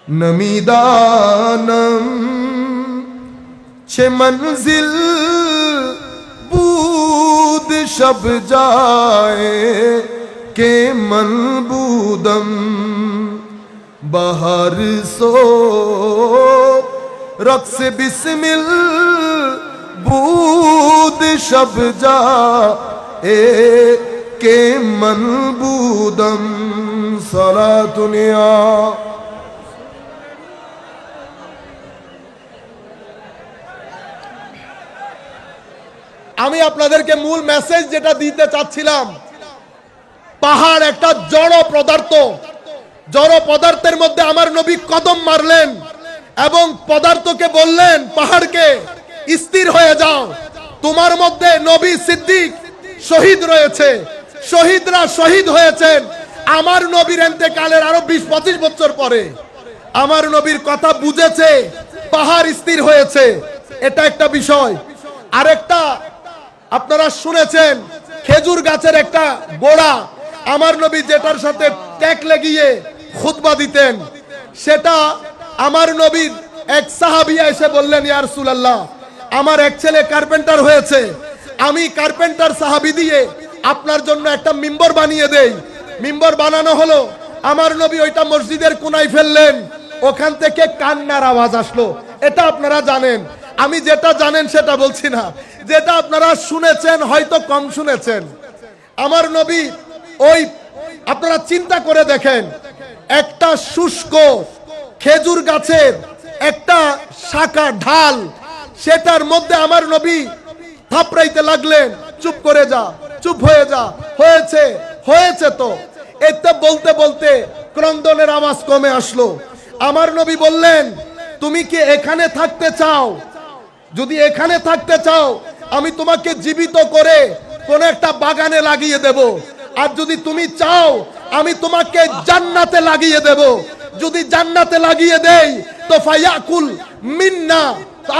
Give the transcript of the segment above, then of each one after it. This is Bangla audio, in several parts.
नमीदानम छे मंजिल बूद शब जाए के मनबूदम बहार सो रक्स बिस्मिल बूद शब जाए के मनबूदम सलातुनिया। আমি আপনাদেরকে মূল মেসেজ যেটা দিতে চাচ্ছিলাম, পাহাড় একটা জড় পদার্থ, জড় পদার্থের মধ্যে আমার নবী কদম মারলেন এবং পদার্থকে বললেন পাহাড়কে স্থির হয়ে যাও। তোমার মধ্যে নবী সিদ্দিক শহীদ রয়েছে, শহীদরা শহীদ হয়েছেন আমার নবীর ইন্তেকালের আরো 20-25 বছর পরে। আমার নবীর কথা বুঝেছে, পাহাড় স্থির হয়েছে, এটা একটা বিষয়। আরেকটা আপনারা শুনেছেন খেজুর গাছের একটা গোড়া, আমার নবী যেটার সাথে ট্যাক লাগিয়ে খুতবা দিতেন, সেটা আমার নবীর এক সাহাবিয়া এসে বললেন, ইয়া রাসূলুল্লাহ আমার এক ছেলে কার্পেন্টার হয়েছে, আমি কার্পেন্টার সাহাবী দিয়ে আপনার জন্য একটা মিম্বর বানিয়ে দেই। মিম্বর বানানো হলো, আমার নবী ওইটা মসজিদের কোনায় ফেললেন, ওখান থেকে কান্নার আওয়াজ আসলো। এটা আপনারা জানেন, আমি যেটা জানেন সেটা বলছি না, যেটা আপনারা শুনেছেন হয়তো কম শুনেছেন। আমার নবী ওই আপনারা চিন্তা করে দেখেন, একটা শুষ্ক খেজুর গাছের একটা শাখা ঢাল, সেটার মধ্যে আমার নবী থাপড়াইতে লাগলেন, চুপ করে যা, চুপ হয়ে যা, হয়েছে হয়েছে তো। এটা বলতে বলতে ক্রন্দনের আওয়াজ কমে আসলো। আমার নবী বললেন, তুমি কি এখানে থাকতে চাও? যদি এখানে থাকতে চাও আমি তোমাকে জীবিত করে কোন একটা বাগানে লাগিয়ে দেব, আর যদি তুমি চাও আমি তোমাকে জান্নাতে লাগিয়ে দেব। যদি জান্নাতে লাগিয়ে দেই তো ফায়াকুল মিন্না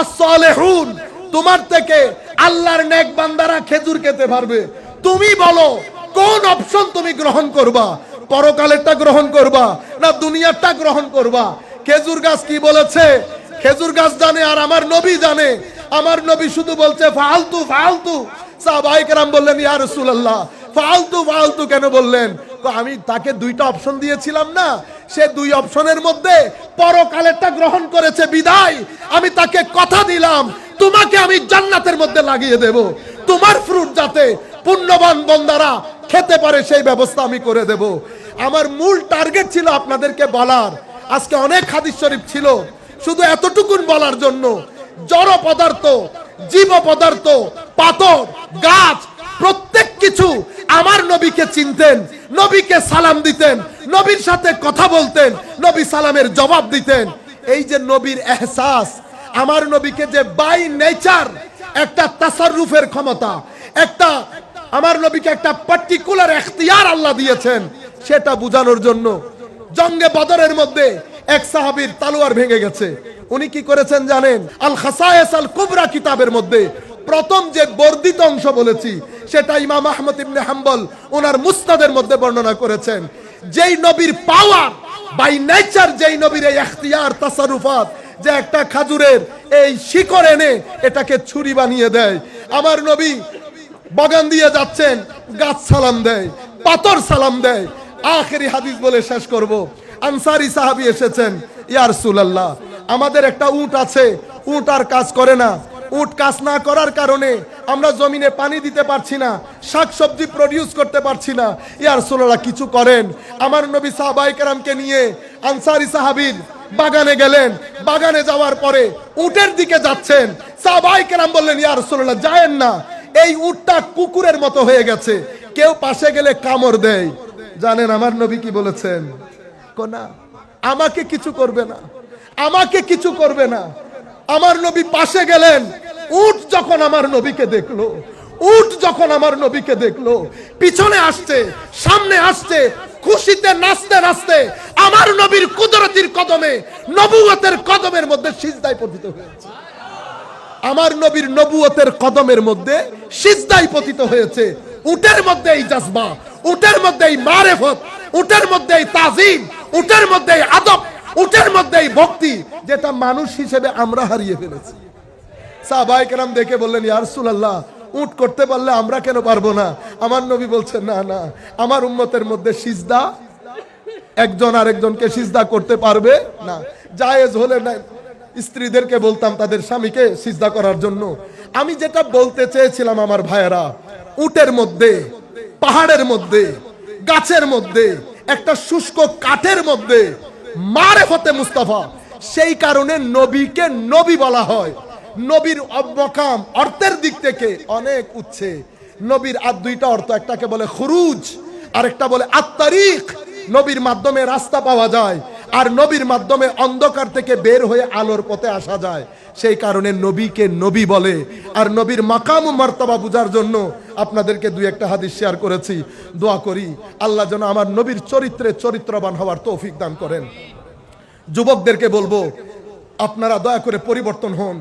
as-সালিহুন, তোমার থেকে আল্লাহর নেক বান্দারা খেজুর খেতে পারবে। তুমি বলো কোন অপশন তুমি গ্রহণ করবা, পরকালেরটা গ্রহণ করবা না দুনিয়ারটা গ্রহণ করবা? খেজুর গাছ কি বলেছে? খেজুর গাছ জানে আর আমার নবী জানে। আমার নবী শুধু বলছে ফালতু ফালতু। সাহাবায়ে কেরাম বললেন, ইয়া রাসূলুল্লাহ ফালতু ফালতু কেন বললেন? তো আমি তাকে দুইটা অপশন দিয়েছিলাম না, সে দুই অপশনের মধ্যে পরকালেরটা গ্রহণ করেছে বিদায় আমি তাকে কথা দিলাম তোমাকে আমি জান্নাতের মধ্যে লাগিয়ে দেব, তোমার ফ্রুট যাতে পুণ্যবান বান্দারা খেতে পারে সেই ব্যবস্থা আমি করে দেব। আমার মূল টার্গেট ছিল আপনাদেরকে বলার, আজকে অনেক হাদিস শরীফ ছিল, শুধু এতটুকুন বলার জন্য জড় পদার্থ, জীব পদার্থ, পাথর, গাছ, প্রত্যেক কিছু আমার নবীকে চিনতেন, নবীকে সালাম দিতেন, নবীর সাথে কথা বলতেন, নবী সালামের জবাব দিতেন। এই যে নবীর এহসাস, আমার নবীকে যে বাই নেচার একটা তাসাররুফের ক্ষমতা, একটা আমার নবীকে একটা পার্টিকুলার এখতিয়ার আল্লাহ দিয়েছেন, সেটা বোঝানোর জন্য জঙ্গে বদরের মধ্যে এক সাহাবীর তালোয়ার ভেঙে গেছে। উনি কি করেছেন জানেন? আল খাসায়েস আল কুবরা কিতাবের মধ্যে প্রথম যে বর্ধিত অংশ বলেছি সেটা ইমাম আহমদ ইবনে হাম্বল ওনার মুসনাদের মধ্যে বর্ণনা করেছেন। যেই নবীর পাওয়ার বাই নেচার, যেই নবীর এই এখতিয়ার তাসাররুফাত, যে একটা খাজুরের এই শিকড় এনে এটাকে ছুরি বানিয়ে দেয়। আমার নবী বাগান দিয়ে যাচ্ছেন, গাছ সালাম দেয়, পাথর সালাম দেয়। আখেরি হাদিস বলে শেষ করব। আনসারী সাহাবী এসেছেন, ইয়া রাসূলুল্লাহ আমাদের একটা উট আছে, উট আর কাজ করে না, উট কাজ না করার কারণে আমরা জমিনে পানি দিতে পারছি না, শাকসবজি প্রডিউস করতে পারছি না, ইয়া রাসূলুল্লাহ কিছু করেন। আমার নবী সাহাবায়ে কেরামকে নিয়ে আনসারী সাহাবীর বাগানে গেলেন। বাগানে যাওয়ার পরে উটের দিকে যাচ্ছেন, সাহাবায়ে কেরাম বললেন, ইয়া রাসূলুল্লাহ যায়েন না, এই উটটা কুকুরের মতো হয়ে গেছে, কেউ পাশে গেলে কামড় দেয়। জানেন আমার নবী কি বলেছেন? কোনা আমাকে কিছু করবে না, আমাকে কিছু করবে না। আমার নবী পাশে গেলেন, উট যখন আমার নবীকে দেখলো, উট যখন আমার নবীকে দেখলো, পিছনে আসছে, সামনে আসছে, খুশিতে নাচতে নাচতে আমার নবীর কুদরতির কদমে, নবুয়তের কদমের মধ্যে সিজদায় পতিত হয়েছে। আমার নবীর নবুয়তের কদমের মধ্যে সিজদায় পতিত হয়েছে। উটের মধ্যে এই জজবা, উটের মধ্যে এই মারেফত, উটের মধ্যে এই তাজিম, উটের মধ্যে এই আদব, উটের মধ্যেই ভক্তি, যেটা মানুষ হিসেবে আমরা হারিয়ে ফেলেছি। সাহাবায়ে কেরাম দেখে বললেন, ইয়া রাসূলুল্লাহ, উট করতে পারলে আমরা কেন পারবো না? আমার নবী বলছেন, না না, আমার উম্মতের মধ্যে সিজদা একজন আরেকজনকে সিজদা করতে পারবে না। জায়েজ হলে না স্ত্রীদেরকে বলতাম তাদের স্বামীকে সিজদা করার জন্য। আমি যেটা বলতে চেয়েছিলাম আমার ভাইয়েরা, উটের মধ্যে, পাহাড়ের মধ্যে, গাছের মধ্যে, একটা শুষ্ক কাঠের মধ্যে মারেফতে মুস্তাফা, সেই কারণে নবীকে নবী বলা হয়। নবীর অবকাম অর্থের দিক থেকে অনেক উচ্ছে। নবীর আর দুইটা অর্থ, একটাকে বলে খুরুজ, আরেকটা বলে আত-তারিক। নবীর মাধ্যমে রাস্তা পাওয়া যায়, আর নবীর মাধ্যমে অন্ধকার থেকে বের হয়ে আলোর পথে আসা যায়। সেই কারণে নবীকে নবী বলে। আর নবীর মাকাম ও মার্তবা বুঝার জন্য আপনাদেরকে দুই একটা হাদিস শেয়ার করেছি। দোয়া করি আল্লাহ যেন আমার নবীর চরিত্রে চরিত্রবান হওয়ার তৌফিক দান করেন। যুবকদেরকে বলবো, আপনারা দয়া করে পরিবর্তন হন।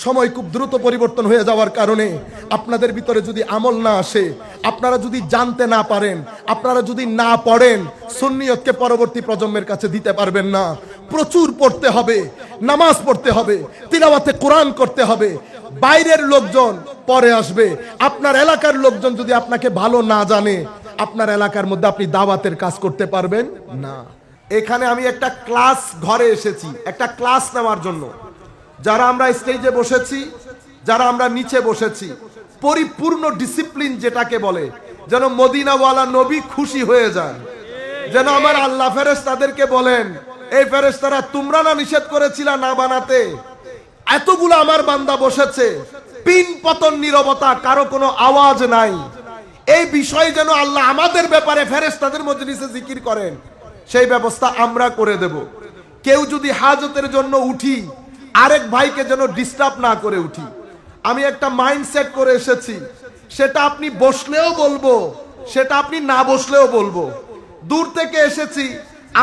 সময় খুব দ্রুত পরিবর্তন হয়ে যাওয়ার কারণে আপনাদের ভিতরে যদি আমল না আসে, আপনারা যদি জানতে না পারেন, আপনারা যদি না পড়েন, সুন্নিয়তকে পরবর্তী প্রজন্মের কাছে দিতে পারবেন না। প্রচুর পড়তে হবে, নামাজ পড়তে হবে, তিলাওয়াতে কোরআন করতে হবে। বাইরের লোকজন পরে আসবে। আপনার এলাকার লোকজন যদি আপনাকে ভালো না জানে, আপনার এলাকার মধ্যে আপনি দাওয়াতের কাজ করতে পারবেন না। এখানে আমি একটা ক্লাস ঘরে এসেছি, একটা ক্লাস নেওয়ার জন্য। যারা আমরা স্টেজে বসেছি, যারা আমরা নিচে বসেছি, পরিপূর্ণ ডিসিপ্লিন যেটাকে বলে, যেন মদিনাওয়ালা নবী খুশি হয়ে যান। যেন আমার আল্লাহ ফেরেশতাদেরকে বলেন, এই ফেরেশতারা তোমরা না নিষেধ করেছিলা না বানাতে? এতগুলো আমার বান্দা বসেছে, পিন পতন নীরবতা, কারো কোনো আওয়াজ নাই। এই বিষয় যেন আল্লাহ আমাদের ব্যাপারে ফেরেশতাদের মজলিসে জিকির করেন, সেই ব্যবস্থা আমরা করে দেব। কেউ যদি হাজতের জন্য উঠি, আরেক ভাইকে যেন ডিস্টার্ব না করে উঠি। আমি একটা মাইন্ডসেট করে এসেছি, সেটা আপনি বসলেও বলবো, সেটা আপনি না বসলেও বলবো। দূর থেকে এসেছি,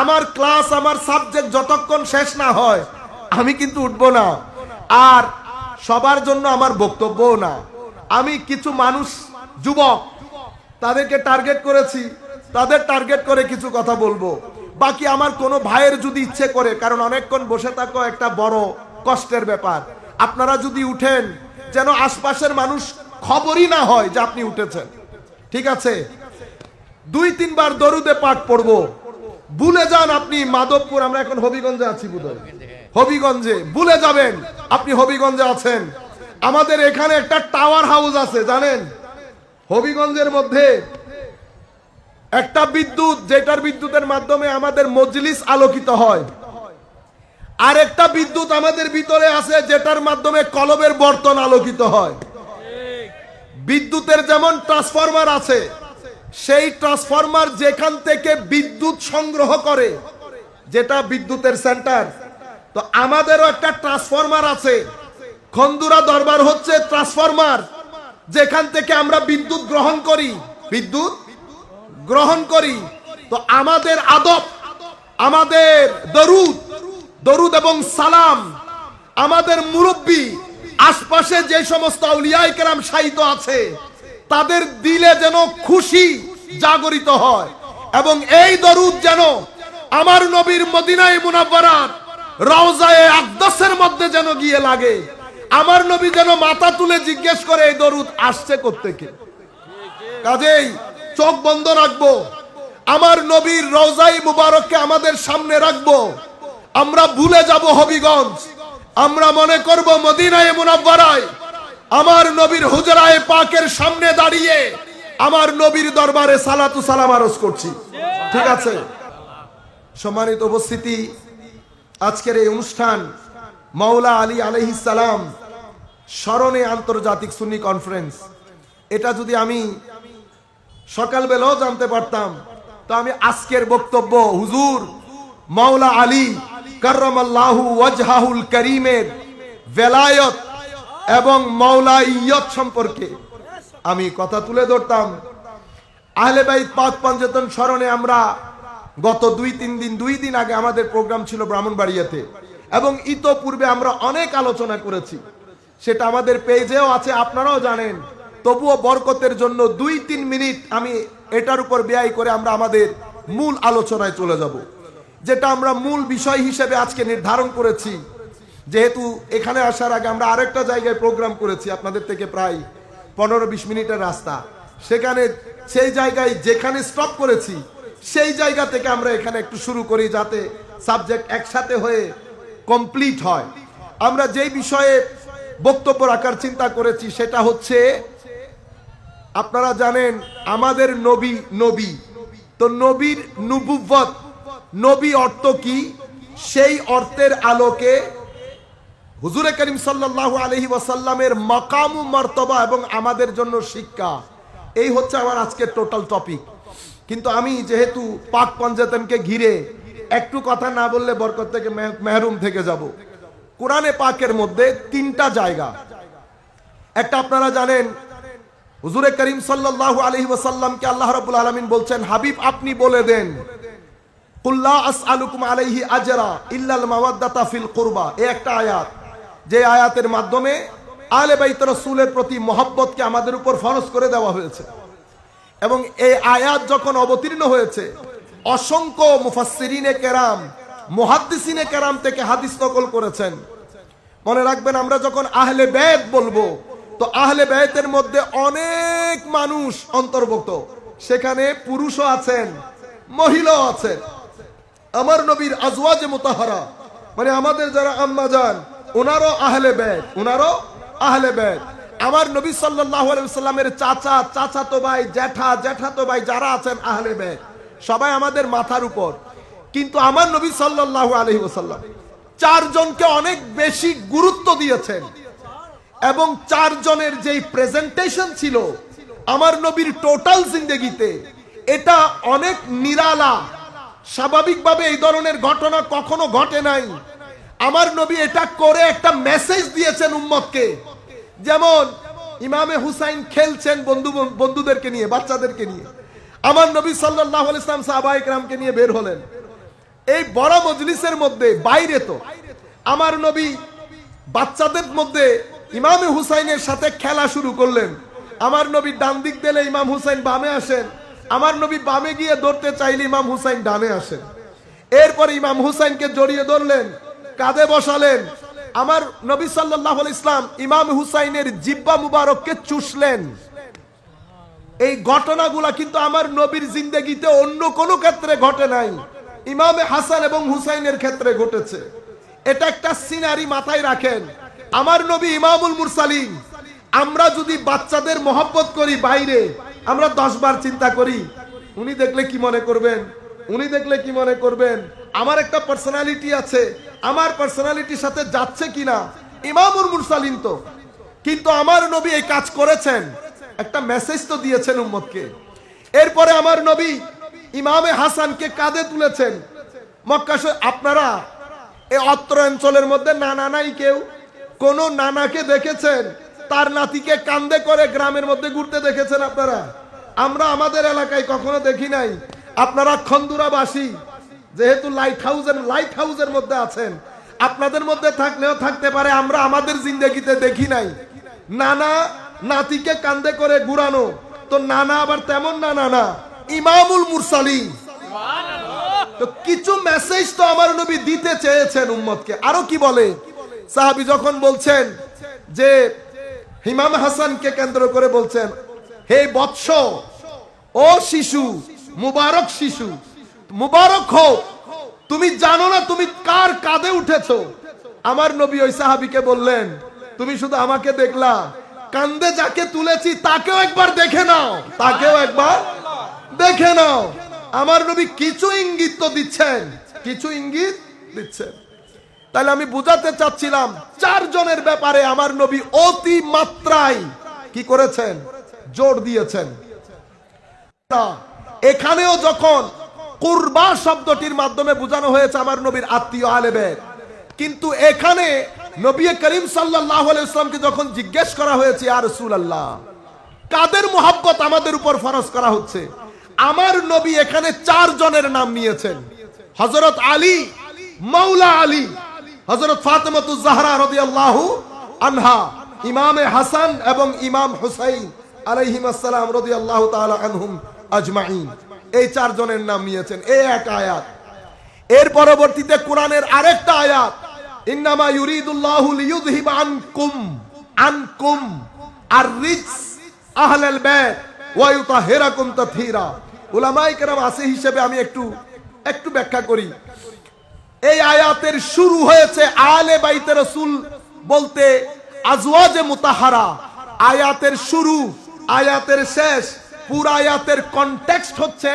আমার ক্লাস, আমার সাবজেক্ট যতক্ষণ শেষ না হয় আমি কিন্তু উঠবো না। আর সবার জন্য আমার বক্তব্যও না। আমি কিছু মানুষ, যুবক, তাদেরকে টার্গেট করেছি, তাদের টার্গেট করে কিছু কথা বলবো। বাকি আমার কোনো ভাইয়ের যদি ইচ্ছে করে, কারণ অনেকক্ষণ বসে থাকো একটা বড় কষ্টের ব্যাপার, আপনারা যদি উঠেন, যেন আশপাশের মানুষ খবরই না হয় যে আপনি উঠেছেন। ঠিক আছে? 2-3 বার দরুদে পাক পড়বো। ভুলে যান আপনি মাধবপুর, আমরা এখন হবিগঞ্জে আছি, বোধহয় হবিগঞ্জে, ভুলে যাবেন আপনি হবিগঞ্জে আছেন। আমাদের এখানে একটা টাওয়ার হাউস আছে, জানেন? হবিগঞ্জের মধ্যে একটা বিদ্যুৎ, যেটার বিদ্যুতের মাধ্যমে আমাদের মজলিস আলোকিত হয়। আর একটা বিদ্যুৎ আমাদের ভিতরে আছে, যেটার মাধ্যমে কলবের বর্তন আলোকিত হয়। বিদ্যুতের যেমন ট্রান্সফরমার আছে, সেই ট্রান্সফরমার যেখান থেকে বিদ্যুৎ সংগ্রহ করে, যেটা বিদ্যুতের সেন্টার, তো আমাদেরও একটা ট্রান্সফরমার আছে। খন্দুরা দরবার হচ্ছে ট্রান্সফরমার, যেখান থেকে আমরা বিদ্যুৎ গ্রহণ করি, বিদ্যুৎ গ্রহণ করি। তো আমাদের আদব, আমাদের দরুদ, দরুদ এবং সালাম, আমাদের মুরব্বী, আশপাশে যে সমস্ত আউলিয়ায়ে কেরাম শায়িত আছে, তাদের দিলে যেন খুশি জাগরিত হয়। এবং এই দরুদ যেন আমার নবীর মদিনায়ে মুনাওয়ারার রওজায়ে আকদাসের মধ্যে যেন গিয়ে লাগে। আমার নবী যেন মাথা তুলে জিজ্ঞেস করে, এই দরুদ আসছে কোত্থেকে। কাজেই চোখ বন্ধ রাখবো, আমার নবীর রওজায়ে মুবারককে আমাদের সামনে রাখবো। আমরা ভুলে যাব হবিগঞ্জ, আমরা মনে করব মদিনায়ে মুনাওয়ারায় আমার নবীর হুজরায়ে পাকের সামনে দাঁড়িয়ে আমার নবীর দরবারে সালাতু সালাম আরজ করছি। ঠিক আছে? সম্মানিত উপস্থিতি, আজকের এই অনুষ্ঠান মাওলা আলী আলাইহিস সালাম স্মরণে আন্তর্জাতিক সুন্নি কনফারেন্স। এটা যদি আমি সকালবেলাও জানতে পারতাম, তো আমি আজকের বক্তব্য হুজুর মাওলা আলী কাররামাল্লাহু ওয়াজহাহুল করিমের ভেলায়ত এবং মাওলাইয়ত সম্পর্কে আমি কথা তুলে ধরতাম। আহলে বাইত পাক পঞ্চতন স্মরণে আমরা গত 2 দিন আগে আমাদের প্রোগ্রাম ছিল ব্রাহ্মণবাড়িয়াতে, এবং ইতোপূর্বে আমরা অনেক আলোচনা করেছি, সেটা আমাদের পেজেও আছে, আপনারাও জানেন। তবুও বরকতের জন্য 2-3 মিনিট আমি এটার উপর ব্যয় করে আমরা আমাদের মূল আলোচনায় চলে যাব। যেটা আমরা মূল বিষয় হিসেবে আজকে নির্ধারণ করেছি, যেহেতু এখানে আসার আগে আমরা আরেকটা জায়গায় প্রোগ্রাম করেছি আপনাদের থেকে প্রায় 15-20 মিনিটের রাস্তা, সেখানে সেই জায়গায় যেখানে স্টপ করেছি সেই জায়গা থেকে আমরা এখানে একটু শুরু করি, যাতে সাবজেক্ট একসাথে হয়ে কমপ্লিট হয়। আমরা যেই বিষয়ে বক্তব্য রাখার চিন্তা করেছি সেটা হচ্ছে, আপনারা জানেন আমাদের নবী তো নবীর নুবুওয়াত, নবী অর্থ কি, সেই অর্থের আলোকে হুজুরে করিম সাল্লাল্লাহু আলাইহি ওয়াসাল্লামের মাকাম ও মর্তবা এবং আমাদের জন্য শিক্ষা, এই হচ্ছে আমার আজকের টোটাল টপিক। কিন্তু আমি যেহেতু পাক পঞ্জাতনকে ঘিরে একটু কথা না বললে বরকত থেকে মেহরুম থেকে যাব। কোরআনে পাকের মধ্যে 3টা জায়গা, একটা আপনারা জানেন হুজুরে করিম সাল্লাল্লাহু আলাইহি ওয়াসাল্লামকে আল্লাহ রাব্বুল আলামিন বলছেন, হাবিব আপনি বলে দেন, কুল লা আসআলুকুম আলাইহি আজরা ইল্লাল মাওয়াদ্দাতা ফিল কুরবা। এই একটা আয়াত, যে আয়াতের মাধ্যমে আহলে বাইত রাসূলের প্রতি মহব্বতকে আমাদের উপর ফরজ করে দেওয়া হয়েছে। এবং এই আয়াত যখন অবতীর্ণ হয়েছে, অসংখ্য মুফাসসিরিনে কেরাম, মুহাদ্দিসিনে কেরাম থেকে হাদিস নকল করেছেন। মনে রাখবেন, আমরা যখন আহলে বাইত বলবো তো আহলে বাইতের মধ্যে অনেক মানুষ অন্তর্ভুক্ত, সেখানে পুরুষও আছেন, মহিলাও আছেন। আমার নবীর আজওয়াজে মুতাহারা, মানে আমাদের যারা আম্মা জান, ওনারও আহলে বাইত, ওনারও আহলে বাইত। আমার নবী সাল্লাল্লাহু আলাইহি ওয়াসাল্লামের চাচা, চাচাতো ভাই, জ্যাঠা, জ্যাঠাতো ভাই যারা আছেন আহলে বাইত, সবাই আমাদের মাথার উপর। কিন্তু আমার নবী সাল্লাল্লাহু আলাইহি ওয়াসাল্লাম 4 জনকে অনেক বেশি গুরুত্ব দিয়েছেন, এবং 4 জনের যেই প্রেজেন্টেশন ছিল আমার নবীর টোটাল জিন্দেগিতে, এটা অনেক নিরালা। স্বাভাবিকভাবে এই ধরনের ঘটনা কখনো ঘটে নাই। আমার নবী এটা করে একটা মেসেজ দিয়েছেন উম্মতকে। যেমন ইমামে হুসাইন খেলছেন বন্ধুদেরকে নিয়ে, বাচ্চাদেরকে নিয়ে, আমার নবী সাল্লাল্লাহু আলাইহি ওয়াসাল্লাম সাহাবায়ে কেরামকে নিয়ে বের হলেন। এই বড় মজলিসের মধ্যে, বাইরে তো আমার নবী বাচ্চাদের মধ্যে ইমামে হুসাইনের সাথে খেলা শুরু করলেন। আমার নবী ডান দিক দিলে ইমাম হুসাইন বামে আসেন, আমার নবী বামে গিয়ে ধরতে চাইলে ইমাম হুসাইন ডানে আসেন। এরপর ইমাম হুসাইনকে জড়িয়ে ধরলেন, কাঁধে বসালেন। আমার নবী সাল্লাল্লাহু আলাইহি ওয়াসাল্লাম ইমাম হুসাইনের জিহ্বা মুবারককে চুষলেন। এই ঘটনাগুলা কিন্তু আমার নবীর জিন্দেগিতে অন্য কোনো ক্ষেত্রে ঘটে নাই, ইমামে হাসান এবং হুসাইনের ক্ষেত্রে ঘটেছে। এটা একটা সিনারি মাথায় রাখেন। আমার নবী ইমামুল মুরসালিন। আমরা যদি বাচ্চাদের মহব্বত করি বাইরে, আমরা 10 বার চিন্তা করি, উনি দেখলে কি মনে করবেন, উনি দেখলে কি মনে করবেন, আমার একটা পার্সোনালিটি আছে, আমার পার্সোনালিটির সাথে যাচ্ছে কিনা। ইমামুল মুরসালিন তো, কিন্তু আমার নবী এই কাজ করেছেন, একটা মেসেজ তো দিয়েছেন উম্মতকে। এরপরে আমার নবী ইমামে হাসানকে কাঁধে তুলেছেন। মক্কা আপনারা এই অত্র অঞ্চলের মধ্যে নানা নাই কেউ, কোন নানাকে দেখেছেন তার নাতিকে কাঁধে করে গ্রামের মধ্যে ঘুরতে দেখেছেন আপনারা? আমরা আমাদের এলাকায় কখনো দেখি নাই। আপনারা খন্দুরাবাসী, যেহেতু লাইট হাউসের মধ্যে আছেন, আপনাদের মধ্যে থাকলেও থাকতে পারে, আমরা আমাদের জিন্দেগিতে দেখি নাই নানা নাতিকে কাঁধে করে ঘুরানো। তো নানা আবার তেমন নানা না, ইমামুল মুরসালিন। তো কিছু মেসেজ তো আমার নবী দিতে চেয়েছেন উম্মতকে। আরো কি বলে সাহাবী যখন বলছেন যে ইমাম হাসানকে কেন্দ্র করে বলছেন, হে বৎস, ও শিশু, মুবারক শিশু, মুবারক হোক, তুমি জানো না তুমি কার কাঁধে উঠেছো। আমার নবী ওই সাহাবীকে বললেন, তুমি শুধু আমাকে দেখলা, কাঁধে যাকে তুলেছি তাকেও একবার দেখে নাও, তাকেও একবার দেখে নাও। আমার নবী কিছু ইঙ্গিত তো দিচ্ছেন, কিছু ইঙ্গিত দিচ্ছেন। তাহলে আমি বুঝাতে চাচ্ছিলাম 4 জনের ব্যাপারে আমার নবী অতি মাত্রায় কি করেছেন, জোর দিয়েছেন। এখানেও যখন কুরবা শব্দটির মাধ্যমে বোঝানো হয়েছে আমার নবীর আত্মীয় আহলে বাইত, কিন্তু এখানে নবী করিম সাল্লাল্লাহু আলাইহি ওয়াসাল্লামকে যখন জিজ্ঞেস করা হয়েছে, ইয়া রাসূলুল্লাহ, কাদের মুহাব্বত আমাদের উপর ফরজ করা হচ্ছে, আমার নবী এখানে 4 জনের নাম নিয়েছেন। হযরত আলী, মাওলা আলী, হযরত ফাতেমাতুজ জাহরা রাদিয়াল্লাহু আনহা, ইমামে হাসান এবং ইমাম হুসাইন আলাইহিম আসসালাম রাদিয়াল্লাহু তাআলা আনহুম আজমাইন। এই 4 জনের নাম নিয়েছেন এই এক আয়াত। এর পরবর্তীতে কোরআনের আরেকটা আয়াত, ইন্নামা ইউরিদুল্লাহু লিইয়ুযহিবা আনকুম আর-রিজস আহলাল বাইত ওয়া ইউতাহিরাকুম তাতহীরা। উলামায়ে কেরাম আছে হিসেবে আমি একটু ব্যাখ্যা করি। এই আয়াতের শুরু হয়েছে আলে বাইতে রাসূল বলতে আজওয়াজে মুতাহারা। আয়াতের শুরু, আয়াতের শেষ, পুরো আয়াতের কনটেক্সট হচ্ছে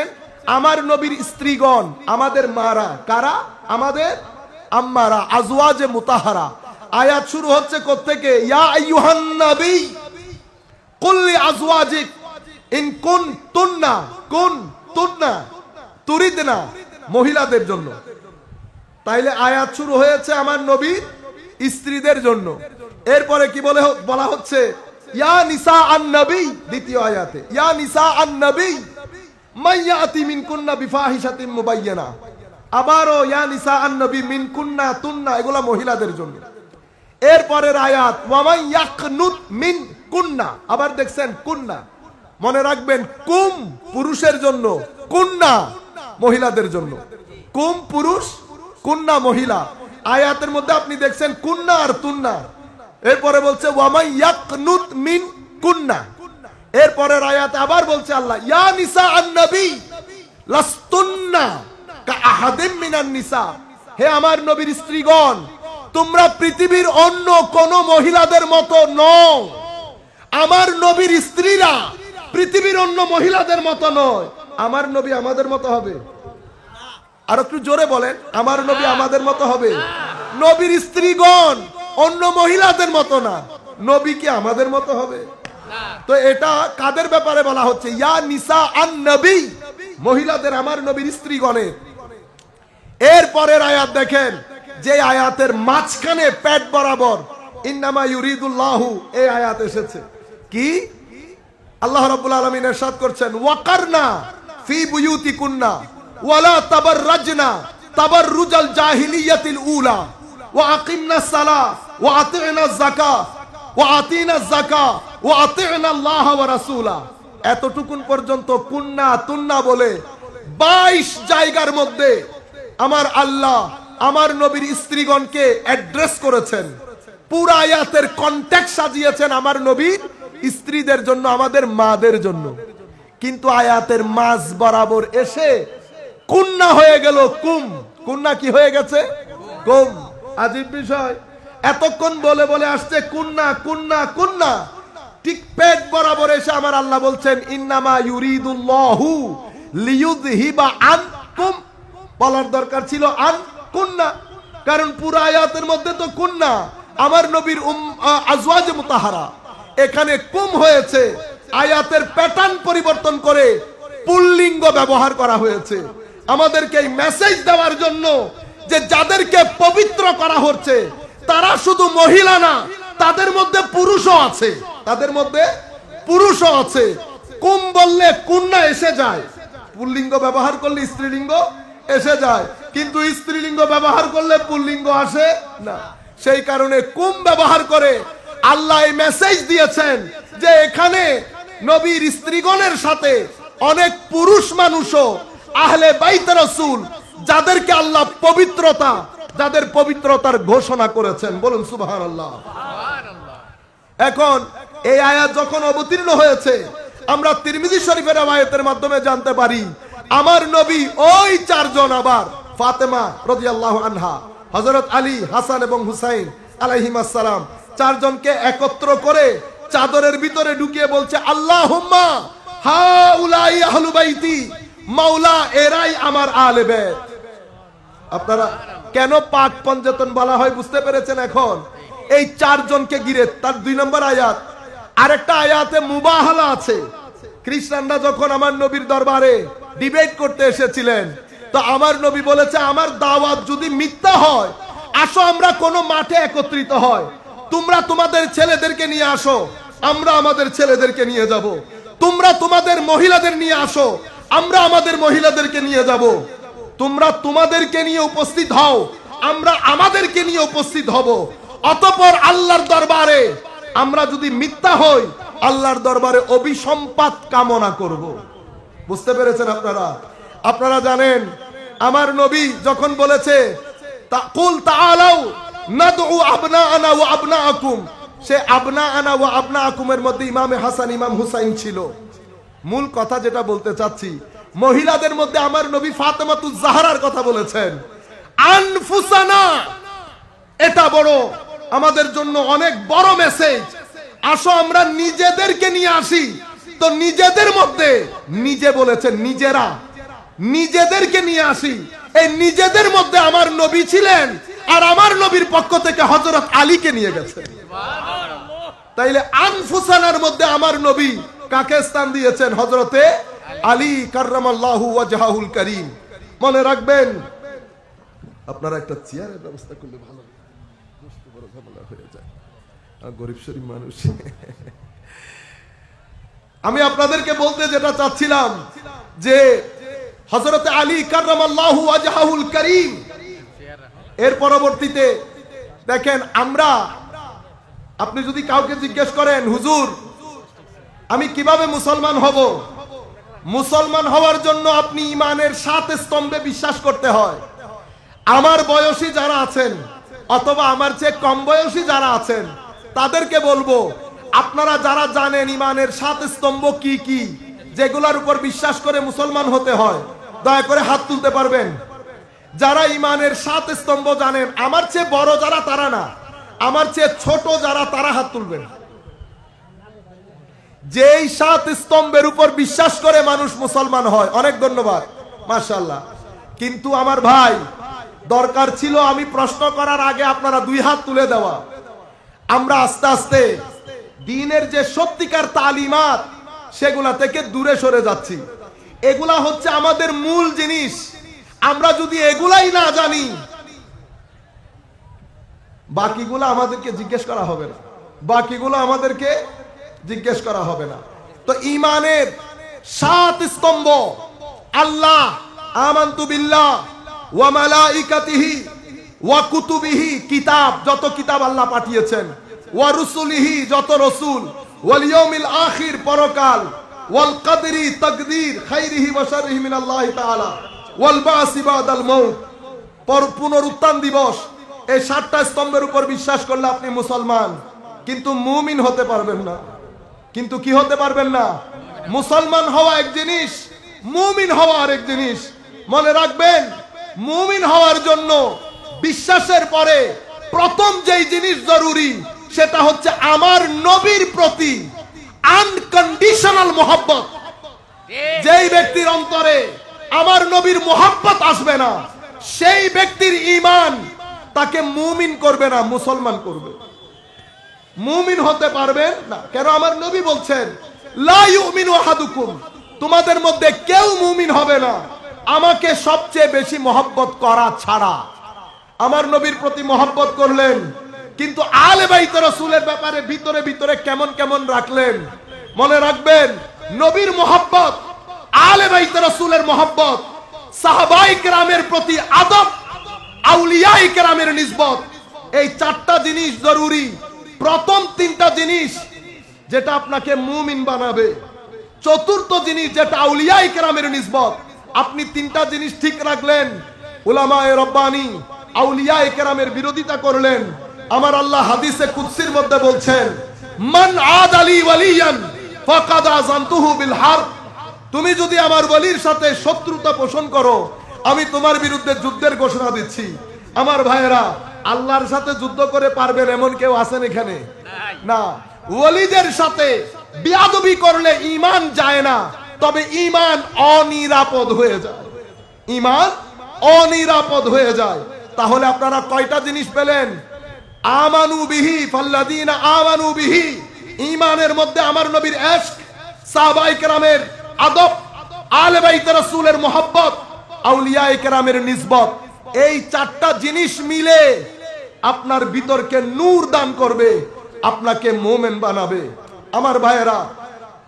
আমার নবীর স্ত্রীগণ, আমাদের মারা। কারা? আমাদের আম্মারা, আজওয়াজে মুতাহারা। আয়াত শুরু হচ্ছে কোত্থেকে? ইয়া আইয়ুহান নবী কুল লি আজওয়াজিক ইন কুনতুন্না তুরিদনা, মহিলাদের জন্য। তাইলে আয়াত শুরু হয়েছে আমার নবীর স্ত্রীদের জন্য। এরপরে কি বলা হচ্ছে? ইয়া নিসা আন নবী, দ্বিতীয় আয়াতে ইয়া নিসা আন নবী মাইয়াতি মিনকুন্না বিফাহিশাতিন মুবায়্যানা। আবারও ইয়া নিসা আন নবী মিনকুন্না তুন্না, এগুলা মহিলাদের জন্য। এরপরের আয়াত ওয়ামান ইয়াকনুত মিনকুন্না, আবার দেখছেন কুন্না। মনে রাখবেন, কুম পুরুষের জন্য, কুন্না মহিলাদের জন্য। কুম পুরুষ, কুন্না মহিলা। আয়াতের মধ্যে আপনি দেখছেন কুন্না আর তুন্না। এরপরে বলছে ওয়ামান ইয়াকনুত মিনকুন্না। এরপরের আয়াতে আবার বলছে আল্লাহ ইয়া নিসা আন নবী লাস্তুন্না কাআহাদিম মিনান নিসা, হে আমার নবীর স্ত্রীগণ, তোমরা পৃথিবীর অন্য কোন মহিলাদের মতো নও। আমার নবীর স্ত্রীরা পৃথিবীর অন্য মহিলাদের মতো নয়। আমার নবী আমাদের মতো হবে? আর একটু জোরে বলেন, আমার নবী আমাদের মতো হবে? নবীর স্ত্রীগণ অন্য মহিলাদের মতো না, নবী কি আমাদের মতো হবে? তো এটা কাদের ব্যাপারে বলা হচ্ছে? ইয়া নিসা আন নবী, মহিলাদের, আমার নবীর স্ত্রীগণের। এরপরের আয়াত দেখেন, যে আয়াতের মাঝখানে পেট বরাবর ইন্নামা ইউরিদুল্লাহু, এই আয়াত এসেছে। কি? আল্লাহ রাব্বুল আলামিন ইরশাদ করছেন ওয়াকারনা ফি বুয়ুতিকুন্না ওয়ালা তাবাররাজনা তাবাররুজাল জাহিলিয়াতিল উলা ওয়া আকিমনাস সালাহ ওয়া আতিনাজ যাকাহ ওয়া আতিনাজ যাকাহ ওয়া আতিনা আল্লাহ ওয়া রাসূলা। এতটুকুন পর্যন্ত কুন্না তুন্না বলে 22 জায়গার মধ্যে আমার আল্লাহ আমার নবীর স্ত্রীগণকে অ্যাড্রেস করেছেন। পুরা আয়াতের কনটেক্সট সাজিয়েছেন আমার নবীর স্ত্রীদের জন্য, আমাদের মাদের জন্য। কিন্তু আয়াতের মাঝ বরাবর এসে কুন্না হয়ে গেল কুম। কুন্না কি হয়ে গেছে? কুম। আজীব বিষয়, এতক্ষণ বলে বলে আসছে কুন্না কুন্না কুন্না, ঠিক পেট বরাবর এসে আমার আল্লাহ বলছেন ইন্নামা ইউরিদুল্লাহু লিইয়ুযহিবা আনকুম। বলার দরকার ছিল আন কুন্না, কারণ পুরো আয়াতের মধ্যে তো কুন্না, আমার নবীর আজওয়াজে মুতাহারা। এখানে কুম হয়েছে, আয়াতের প্যাটার্ন পরিবর্তন করে পুল্লিঙ্গ ব্যবহার করা হয়েছে আমাদেরকে এই মেসেজ দেওয়ার জন্য যে যাদেরকে পবিত্র করা হচ্ছে তারা শুধু মহিলা না, তাদের মধ্যে পুরুষও আছে, তাদের মধ্যে পুরুষও আছে। কুম বললে কুন্না এসে যায়, পুল্লিঙ্গ ব্যবহার করলে স্ত্রীলিঙ্গ এসে যায়, কিন্তু স্ত্রীলিঙ্গ ব্যবহার করলে পুল্লিঙ্গ আসে না। সেই কারণে কুম ব্যবহার করে আল্লাহ এই মেসেজ দিয়েছেন যে এখানে নবীর স্ত্রীগণের সাথে অনেক পুরুষ মানুষও আহলে বাইত রাসূল, যাদেরকে আল্লাহ পবিত্রতা, যাদের পবিত্রতার ঘোষণা করেছেন। বলুন সুবহানাল্লাহ। এখন এই আয়াত যখন অবতীর্ণ হয়েছে, আমরা তিরমিজি শরীফের আয়াতের মাধ্যমে জানতে পারি আমার নবী ওই চারজন, আবার ফাতেমা রাদিয়াল্লাহু আনহা, হযরত আলী, হাসান এবং হুসাইন আলাইহিমাস সালাম, চারজনকে একত্র করে চাদরের ভিতরে ঢুকিয়ে বলছে আল্লাহুম্মা হাউলাই আহলু বাইতি, মাওলা এরাই আমার আহলে বাইত। আপনারা কেন পাক পঞ্জতন বলা হয় বুঝতে পেরেছেন এখন? এই চারজনকে ঘিরে তার 2 নম্বর আয়াত। আরেকটা আয়াতে মুবাহালা আছে। খ্রিস্টানরা যখন আমার নবীর দরবারে ডিবেট করতে এসেছিলেন, তো আমার নবী বলেছে আমার দাওয়াত যদি মিথ্যা হয়, আসো আমরা কোনো মাঠে একত্রিত হয়, তোমরা তোমাদের ছেলেদেরকে নিয়ে আসো, আমরা আমাদের ছেলেদেরকে নিয়ে যাব, তোমরা তোমাদের মহিলাদের নিয়ে আসো, আমরা আমাদের মহিলাদেরকে নিয়ে যাব, তোমরা তোমাদেরকে নিয়ে উপস্থিত হও, আমরা আমাদেরকে নিয়ে উপস্থিত হব। অতঃপর আল্লাহর দরবারে আমরা যদি মিথ্যা হই, আল্লাহর দরবারে অভিসম্পাত কামনা করব। বুঝতে পেরেছেন আপনারা? আপনারা জানেন আমার নবী যখন বলেছে কুল তাআলাউ নাদউ আবনাআনা ওয়া আবনাআকুম, সে আবনাআনা ওয়া আবনাআকুমের মধ্যে ইমামে হাসান ইমাম হুসাইন ছিল। মূল কথা যেটা বলতে চাচ্ছি, মহিলাদের মধ্যে আমার নবী ফাতেমাতুজ জাহরার কথা বলেছেন। আনফুসানা, এটা বড় আমাদের জন্য অনেক বড় মেসেজ। আসো আমরা নিজেদেরকে নিয়ে আসি। তো নিজেদের মধ্যে, নিজে বলেছেন নিজেরা, নিজেদেরকে নিয়ে আসি। এই নিজেদের মধ্যে আমার নবী ছিলেন, আর আমার নবীর পক্ষ থেকে হযরত আলীকে নিয়ে গেছেন। তাইলে আনফুসানার মধ্যে আমার নবী কাকে স্থান দিয়েছেন? হযরতে আলী কাররামাল্লাহু ওয়াজহাহুল কারীম। মনে রাখবেন, আপনারা একটা চেয়ারের ব্যবস্থা করলে ভালো, বসতে বড় ঝামেলা হয়ে যায়, গরিব শরীফ মানুষ। আমি আপনাদেরকে বলতে যেটা চাচ্ছিলাম যে হযরতে আলী কাররামাল্লাহু ওয়াজহাহুল কারীম, এর পরবর্তীতে দেখেন আমরা, আপনি যদি কাউকে জিজ্ঞেস করেন হুজুর আমি কিভাবে মুসলমান হব, মুসলমান হওয়ার জন্য আপনি ইমানের 7 স্তম্ভে বিশ্বাস করতে হয়। আমার বয়সী যারা আছেন অথবা আমার চেয়ে কম বয়সী যারা আছেন তাদেরকে বলবো, আপনারা যারা জানেন ইমানের 7 স্তম্ভ কি কি, যেগুলোর উপর বিশ্বাস করে মুসলমান হতে হয়, দয়া করে হাত তুলতে পারবেন? যারা ইমানের 7 স্তম্ভ জানেন, আমার চেয়ে বড় যারা তারা না, আমার চেয়ে ছোট যারা তারা হাত তুলবেন। যেই 7 স্তম্ভের উপর বিশ্বাস করে মানুষ মুসলমান হয়। অনেক ধন্যবাদ, মাশাআল্লাহ। কিন্তু আমার ভাই, দরকার ছিল আমি প্রশ্ন করার আগে আপনারা 2 হাত তুলে দেওয়া। আমরা আস্তে আস্তে দ্বীনের যে সত্যিকার তালিমাত সেগুলা থেকে দূরে সরে যাচ্ছি। এগুলা হচ্ছে আমাদের মূল জিনিস। আমরা যদি এগুলাই না জানি, বাকিগুলো আমাদেরকে জিজ্ঞেস করা হবে না, বাকিগুলো আমাদেরকে জিজ্ঞেস করা হবে না। তো ঈমানের 7 স্তম্ভ, আল্লাহ, আমানতু বিল্লাহ ওয়া মালাইকাতিহি ওয়া কুতুবিহি, কিতাব, যত কিতাব আল্লাহ পাঠিয়েছেন, ওয়া রুসুলিহি, যত রসুল, ওয়াল ইয়াউমিল আখির, পরকাল, ওয়াল কদরি, তাকদীর, খাইরিহি ওয়া শাররিহি মিনাল্লাহি তাআলা, ওয়াল বাসি বাদাল মাউত, পুনরুত্থান দিবস। এই 7টা স্তম্ভের উপর বিশ্বাস করলে আপনি মুসলমান। কিন্তু মুমিন হতে পারবেন না। কিন্তু কি হতে পারবেন না? মুসলমান হওয়া এক জিনিস, মুমিন হওয়া আরেক জিনিস। মনে রাখবেন, মুমিন হওয়ার জন্য বিশ্বাসের পরে প্রথম যেই জিনিস জরুরি সেটা হচ্ছে আমার নবীর প্রতি আনকন্ডিশনাল মহব্বত। যেই ব্যক্তির অন্তরে আমার নবীর মহব্বত আসবে না, সেই ব্যক্তির ঈমান তাকে মুমিন করবে না, মুসলমান করবে। মুমিন হতে পারবেন না। কেন? আমার নবী বলছেন লা ইউমিনু আহাদুকুম, তোমাদের মধ্যে কেউ মুমিন হবে না আমাকে সবচেয়ে বেশি মহব্বত করা ছাড়া। আমার নবীর প্রতি মহব্বত করলেন, কিন্তু আলে বাইত রাসূলের ব্যাপারে ভিতরে ভিতরে কেমন কেমন রাখলেন। মনে রাখবেন, নবীর মহব্বত, আলে বাইত রাসূলের মহব্বত, সাহাবায়ে কেরামের প্রতি আদব, আউলিয়ায়ে কেরামের নিসবত, এই 4টা জিনিস জরুরি। প্রথম 3টা জিনিস যেটা আপনাকে মুমিন বানাবে, চতুর্থ জিনিস যেটা আউলিয়ায়ে কেরামের নিসবত। আপনি 3টা জিনিস ঠিক রাখলেন, উলামায়ে রব্বানি, আউলিয়ায়ে কেরামের বিরোধিতা করলেন। আমার আল্লাহ হাদিসে কুদসির মধ্যে বলছেন, মান আদালি ওয়ালিয়ান ফাকাদ আযানতুহু বিল হারব, তুমি যদি আমার ওলির সাথে শত্রুতা পোষণ করো, আমি তোমার বিরুদ্ধে যুদ্ধের ঘোষণা দিচ্ছি। আমার ভাইয়েরা, আল্লাহর সাথে যুদ্ধ করে পারবেন এমন কেউ আছেন এখানে? না। ওলিদের সাথে বিয়াদবি করলে ঈমান যায় না, তবে ঈমান অনিরাপদ হয়ে যায়, ঈমান অনিরাপদ হয়ে যায়। তাহলে আপনারা কয়টা জিনিস পেলেন? আমানু বিহি ফাল্লাযীনা আমানু বিহি, ঈমানের মধ্যে আমার নবীর ইশক, সাহাবায়ে কেরামের আদব, আলে বাইত রাসূলের মহব্বত, আউলিয়ায়ে কেরামের নিসবত। এই 4টা জিনিস মিলে আপনার ভিতরকে নূর দান করবে, আপনাকে মুমিন বানাবে। আমার ভাইয়েরা,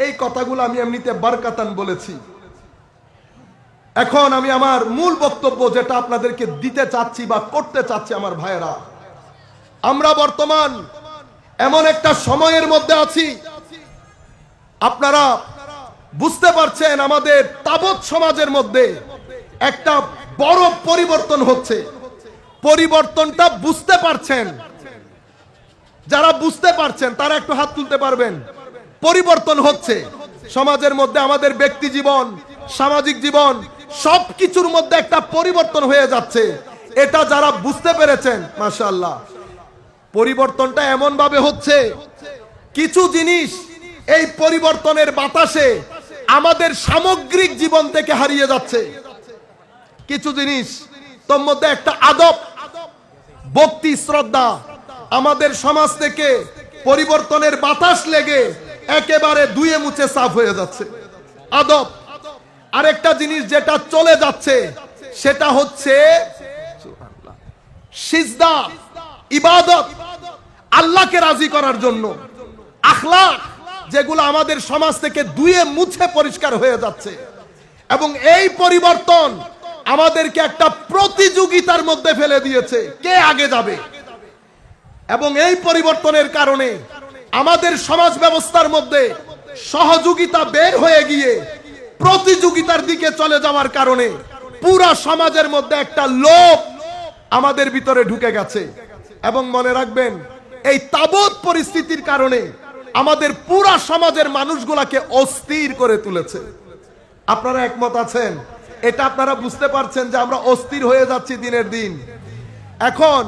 এই কথাগুলো আমি এমনিতে বারকাতান বলেছি। এখন আমি আমার মূল বক্তব্য যেটা আপনাদেরকে দিতে চাচ্ছি বা করতে চাচ্ছি, আমার ভাইয়েরা, আমরা বর্তমান এমন একটা সময়ের মধ্যে আছি, আপনারা বুঝতে পারছেন, আমাদের তাবৎ সমাজের মধ্যে একটা বড় পরিবর্তন হচ্ছে। পরিবর্তনটা বুঝতে পারছেন? যারা বুঝতে পারছেন তারা একটু হাত তুলতে পারবেন। পরিবর্তন হচ্ছে সমাজের মধ্যে, আমাদের ব্যক্তি জীবন, সামাজিক জীবন, সবকিছুর মধ্যে একটা পরিবর্তন হয়ে যাচ্ছে। এটা যারা বুঝতে পেরেছেন, মাশাআল্লাহ। পরিবর্তনটা এমন ভাবে হচ্ছে, কিছু জিনিস এই পরিবর্তনের বাতাসে আমাদের সামগ্রিক জীবন থেকে হারিয়ে যাচ্ছে। কিছু জিনিস, তোর মধ্যে একটা আদব, ভক্তি, শ্রদ্ধা আমাদের সমাজ থেকে পরিবর্তনের বাতাস লেগে একেবারে ধুয়ে মুছে সাফ হয়ে যাচ্ছে। আদব। আরেকটা জিনিস যেটা চলে যাচ্ছে সেটা হচ্ছে সিজদা, ইবাদত, আল্লাহকে রাজি করার জন্য আখলাক, যেগুলো আমাদের সমাজ থেকে ধুয়ে মুছে পরিষ্কার হয়ে যাচ্ছে। এবং এই পরিবর্তন আমাদেরকে একটা প্রতিযোগিতার মধ্যে ফেলে দিয়েছে, কে আগে যাবে। এবং এই পরিবর্তনের কারণে আমাদের সমাজ ব্যবস্থার মধ্যে সহযোগিতা বের হয়ে গিয়ে প্রতিযোগিতার দিকে চলে যাওয়ার কারণে পুরা সমাজের মধ্যে একটা লোভ আমাদের ভিতরে ঢুকে গেছে। এবং মনে রাখবেন, এই তাবৎ পরিস্থিতির কারণে আমাদের পুরা সমাজের মানুষগুলাকে অস্থির করে তুলেছে। আপনারা একমত আছেন? এটা আপনারা বুঝতে পারছেন যে আমরা অস্থির হয়ে যাচ্ছি দিনের দিন। এখন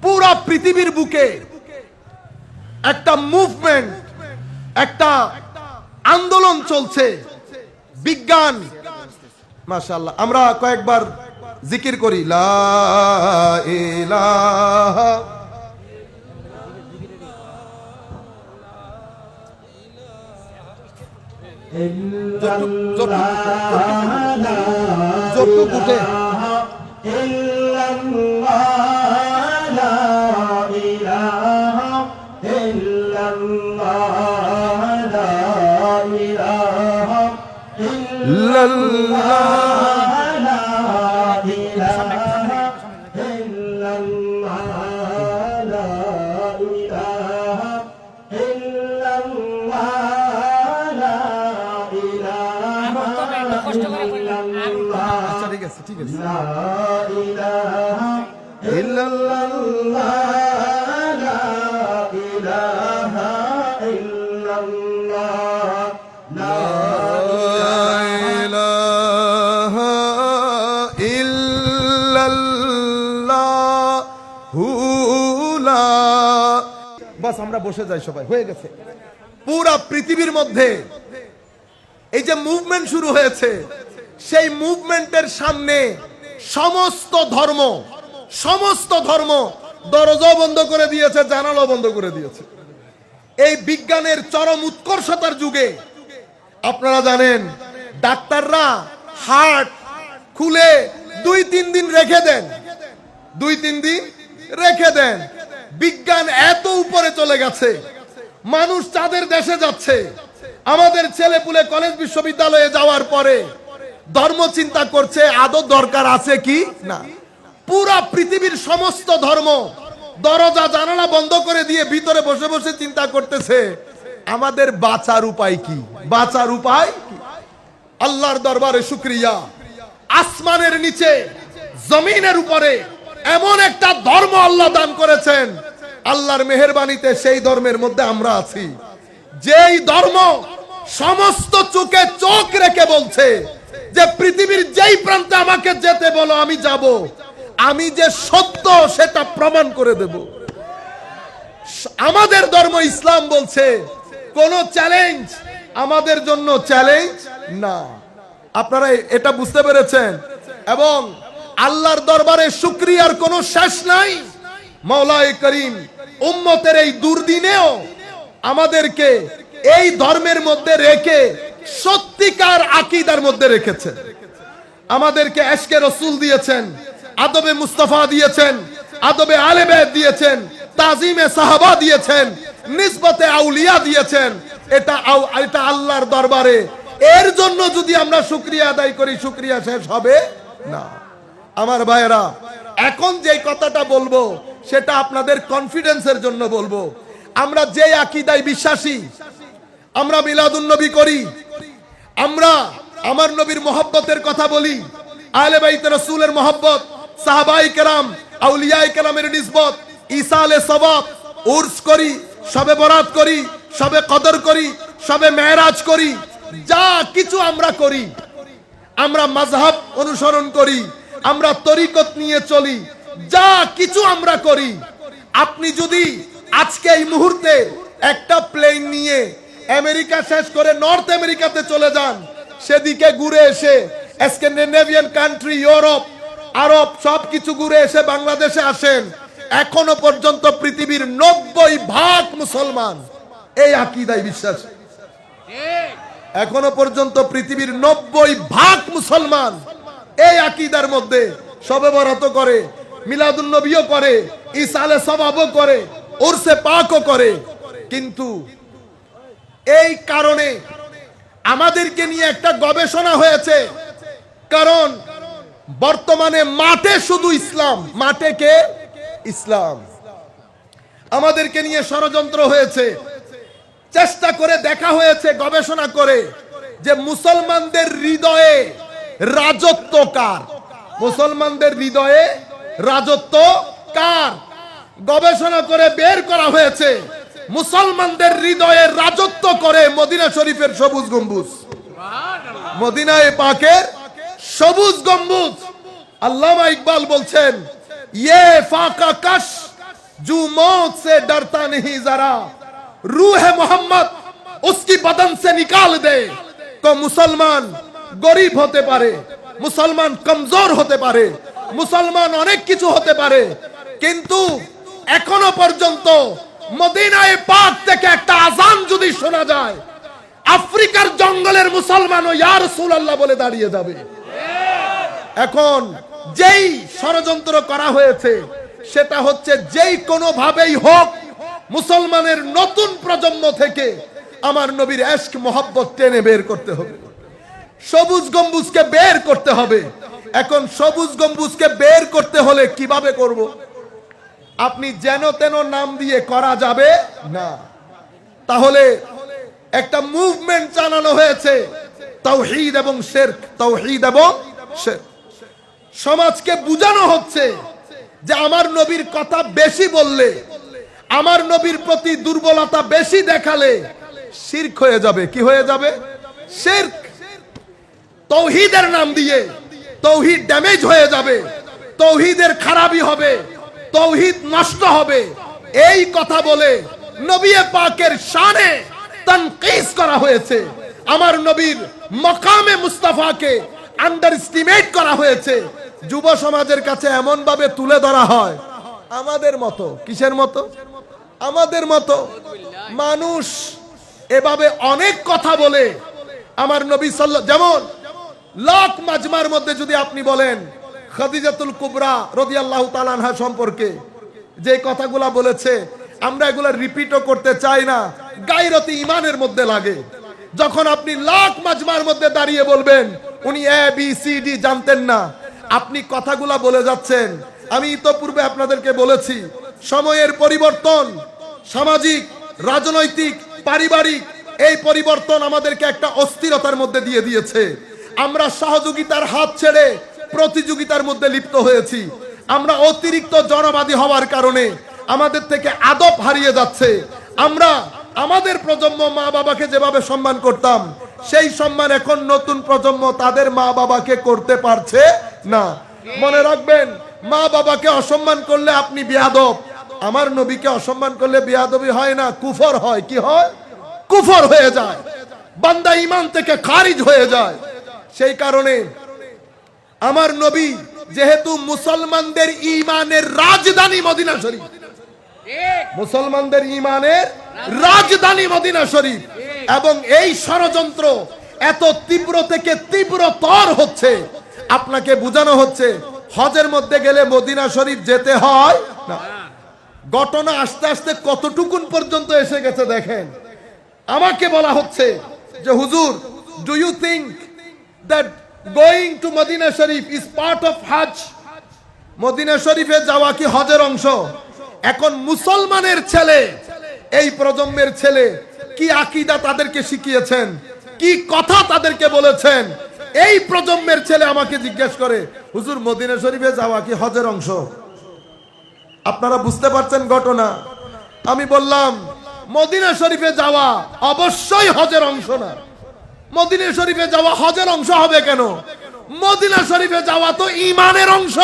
পুরা পৃথিবীর বুকে একটা মুভমেন্ট, একটা আন্দোলন চলছে, বিজ্ঞান। মাশাআল্লাহ, আমরা কয়েকবার জিকির করি লা ইলাহা ঠিক আছে। লা ইলাহা ইল্লাল্লাহ, লা ইলাহা ইল্লাল্লাহ, লা ইলাহা ইল্লাল্লাহু লা। বাস আমরা বসে যাই, সবাই হয়ে গেছে। পুরা পৃথিবীর মধ্যে এই যে মুভমেন্ট শুরু হয়েছে, সেই মুভমেন্টের সামনে সমস্ত ধর্ম দরজা বন্ধ করে দিয়েছে, জানালা বন্ধ করে দিয়েছে। এই বিজ্ঞানের চরম উৎকর্ষতার যুগে আপনারা জানেন, ডাক্তাররা হার্ট খুলে 2-3 দিন রেখে দেন, 2-3 দিন রেখে দেন। বিজ্ঞান এত উপরে চলে গেছে, মানুষ চাঁদের দেশে যাচ্ছে। আমাদের ছেলেপুলে কলেজ বিশ্ববিদ্যালয়ে যাওয়ার পরে ধর্ম চিন্তা করছে আদৌ দরকার আছে কি না। পুরা পৃথিবীর সমস্ত ধর্ম দরজা জানালা বন্ধ করে দিয়ে ভিতরে বসে বসে চিন্তা করতেছে আমাদের বাঁচার উপায় কি, বাঁচার উপায় কি। আল্লাহর দরবারে শুকরিয়া, আসমানের নিচে জমিনের উপরে এমন একটা ধর্ম আল্লাহ দান করেছেন। আল্লাহর মেহেরবানিতে সেই ধর্মের মধ্যে আমরা আছি, যেই ধর্ম সমস্ত চোখে চোখ রেখে বলছে যে পৃথিবীর যেই প্রান্তে আমাকে যেতে বলো আমি যাব, আমি যে সত্য সেটা প্রমাণ করে দেব। আমাদের ধর্ম ইসলাম বলছে কোন চ্যালেঞ্জ আমাদের জন্য চ্যালেঞ্জ না। আপনারা এটা বুঝতে পেরেছেন? এবং আল্লাহর দরবারে শুকরিয়ার কোনো শেষ নাই। মাওলাই করিম উম্মতের এই দুর্দিনেও আমাদেরকে এই ধর্মের মধ্যে রেখে সত্যিকার আকীদার মধ্যে রেখেছেন। আমাদেরকে এশকে রসুল দিয়েছেন, আদবে মুস্তাফা দিয়েছেন, আদবে আলে বাইত দিয়েছেন, তাজিমে সাহাবা দিয়েছেন, নিসবতে আউলিয়া দিয়েছেন। এটা আল্লাহর দরবারে। এর জন্য যদি আমরা শুকরিয়া আদায় করি, শুকরিয়া শেষ হবে না। আমার ভাইয়েরা, এখন যে কথাটা বলবো সেটা আপনাদের কনফিডেন্সের জন্য বলবো। আমরা যে আকীদায় বিশ্বাসী, আমরা মিলাদুন নবী করি, আমরা আমার নবীর মহব্বতের কথা বলি, আহলে বাইত রাসূলের মহব্বত, সাহাবায়ে কেরাম, আউলিয়ায়ে কেরামের নিসবত, ইসালে সওয়াব, উরস করি, শবে বরাত করি, শবে কদর করি, শবে মেরাজ করি, যা কিছু আমরা করি, আমরা মাযহাব অনুসরণ করি, আমরা তরিকত নিয়ে চলি, যা কিছু আমরা করি, আপনি যদি আজকে এই মুহূর্তে একটা প্লেন নিয়ে আমেরিকা শেষ করে নর্থ আমেরিকাতে চলে যান, সেদিকে ঘুরে এসে স্ক্যান্ডিনেভিয়ান কান্ট্রি, ইউরোপ, আরব সবকিছু ঘুরে এসে বাংলাদেশে আসেন, এখনো পর্যন্ত পৃথিবীর 90% মুসলমান এই আকীদায় বিশ্বাস। এখনো পর্যন্ত পৃথিবীর 90% মুসলমান এই আকীদার মধ্যে শবে বরাত করে, মিলাদুন নবীও করে, ইসালে সওয়াবও করে, উরসে পাকও করে। কিন্তু এই কারণে আমাদেরকে নিয়ে একটা গবেষণা হয়েছে, কারণ বর্তমানে মাঠে শুধু ইসলাম, মাঠে কে? ইসলাম। আমাদেরকে নিয়ে ষড়যন্ত্র হয়েছে, চেষ্টা করে দেখা হয়েছে গবেষণা করে যে মুসলমানদের হৃদয়ে রাজত্ব কার, মুসলমানদের হৃদয়ে রাজত্ব কার। গবেষণা করে বের করা হয়েছে মুসলমানদের হৃদয়ে রাজত্ব করে মদিনা শরীফের সবুজ গম্বুজ, মদিনায়ে পাকের সবুজ গম্বুজ। আল্লামা ইকবাল বলছেন, ये फाका कश जो मौत से डरता नहीं जरा, रूह मोहम्मद उसकी बदन से निकाल दे। तो मुसलमान गरीब होते पारे, मुसलमान कमजोर होते पारे, मुसलमान अनेक किछु होते पारे, किंतु एखोनो पर्यन्त मदिनाए पाक থেকে একটা আযান যদি শোনা যায়, আফ্রিকার জঙ্গলের মুসলমানও ইয়া রাসূলুল্লাহ বলে দাঁড়িয়ে যাবে। এখন যেই ষড়যন্ত্র করা হয়েছে সেটা হচ্ছে যেই কোনো ভাবেই হোক মুসলমানের নতুন প্রজন্ম থেকে আমার নবীর ইশক মোহাব্বত টেনে বের করতে হবে, সবুজ গম্বুজকে বের করতে হবে। এখন সবুজ গম্বুজকে বের করতে হলে কিভাবে করব? আপনি যেন তেন নাম দিয়ে করা যাবে না। তাহলে একটা মুভমেন্ট চালানো হয়েছে, তাওহীদ এবং শিরক, তাওহীদ এবং শিরক। সমাজকে বুঝানো হচ্ছে যে আমার নবীর কথা বেশি বললে, আমার নবীর প্রতি দুর্বলতা বেশি দেখালে শিরক হয়ে যাবে। কি হয়ে যাবে? শিরক। তাওহীদের নাম দিয়ে তাওহীদ ড্যামেজ হয়ে যাবে, তাওহীদের খারাপি হবে, তাওহীদ নষ্ট হবে। এই কথা বলে নবী পাকের শানে তানকিস করা হয়েছে, আমার নবীর মাকামে মুস্তাফাকে আন্ডারএস্টিমেট করা হয়েছে। যুব সমাজের কাছে এমন ভাবে তুলে ধরা হয় আমাদের মতো, কিসের মতো? আমাদের মতো মানুষ এভাবে অনেক কথা বলে আমার নবী সাল্লাল্লাহু, যেমন লাখ মাজমার মধ্যে যদি আপনি বলেন খাদিজাতুল কুবরা রাদিয়াল্লাহু তাআলা আনহা সম্পর্কে যে কথাগুলা বলেছে, আমরা এগুলা রিপিটও করতে চাই না, গায়রতে ঈমানের মধ্যে লাগে। যখন আপনি লাখ মাজমার মধ্যে দাঁড়িয়ে বলবেন উনি এ বি সি ডি জানতেন না, আপনি কথাগুলা বলে যাচ্ছেন। আমি তো পূর্বে আপনাদেরকে বলেছি, সময়ের পরিবর্তন, সামাজিক, রাজনৈতিক, পারিবারিক এই পরিবর্তন আমাদেরকে একটা অস্থিরতার মধ্যে দিয়ে দিয়েছে। আমরা সহযোগিতার হাত ছেড়ে প্রতিযোগিতার মধ্যে লিপ্ত হয়েছি। আমরা অতিরিক্ত জনবাদী হওয়ার কারণে আমাদের থেকে আদব হারিয়ে যাচ্ছে। আমরা আমাদের প্রজন্ম মা বাবাকে যেভাবে সম্মান করতাম, সেই সম্মান এখন নতুন প্রজন্ম তাদের মা বাবাকে করতে পারছে না। মনে রাখবেন, মা বাবাকে অসম্মান করলে আপনি বেয়াদব, আমার নবীকে অসম্মান করলে বেয়াদবি হয় না, কুফর হয়। কি হয়? কুফর হয়ে যায়, বান্দা ঈমান থেকে খারিজ হয়ে যায়। সেই কারণে আমার নবী যেহেতু মুসলমানদের ঈমানের রাজধানী মদিনা শরীফ, মুসলমানদের ঈমানের রাজধানী মদিনা শরীফ, এবং এই ষড়যন্ত্র এত তীব্র থেকে তীব্রতর হচ্ছে, আপনাকে বোঝানো হচ্ছে হজের মধ্যে গেলে মদিনা শরীফ যেতে হয় না। ঘটনা আস্তে আস্তে কতটুকুন পর্যন্ত এসে গেছে দেখেন। আমাকে বলা হচ্ছে যে হুজুর, do you think that going to Madina Sharif is part of Hajj? Madina শরীফে যাওয়া কি হজের অংশ? এখন মুসলমানের ছেলে, এই প্রজন্মের ছেলে কি আকীদা তাদেরকে শিখিয়েছেন, কি কথা তাদেরকে বলেছেন, এই প্রজন্মের ছেলে আমাকে জিজ্ঞেস করে, হুজুর মদিনা শরীফে যাওয়া কি হজের অংশ? আপনারা বুঝতে পারছেন ঘটনা? আমি বললাম মদিনা শরীফে যাওয়া অবশ্যই হজের অংশ না। মদিনা শরীফে যাওয়া হজের অংশ হবে কেন? মদিনা শরীফে যাওয়া তো ঈমানের অংশ।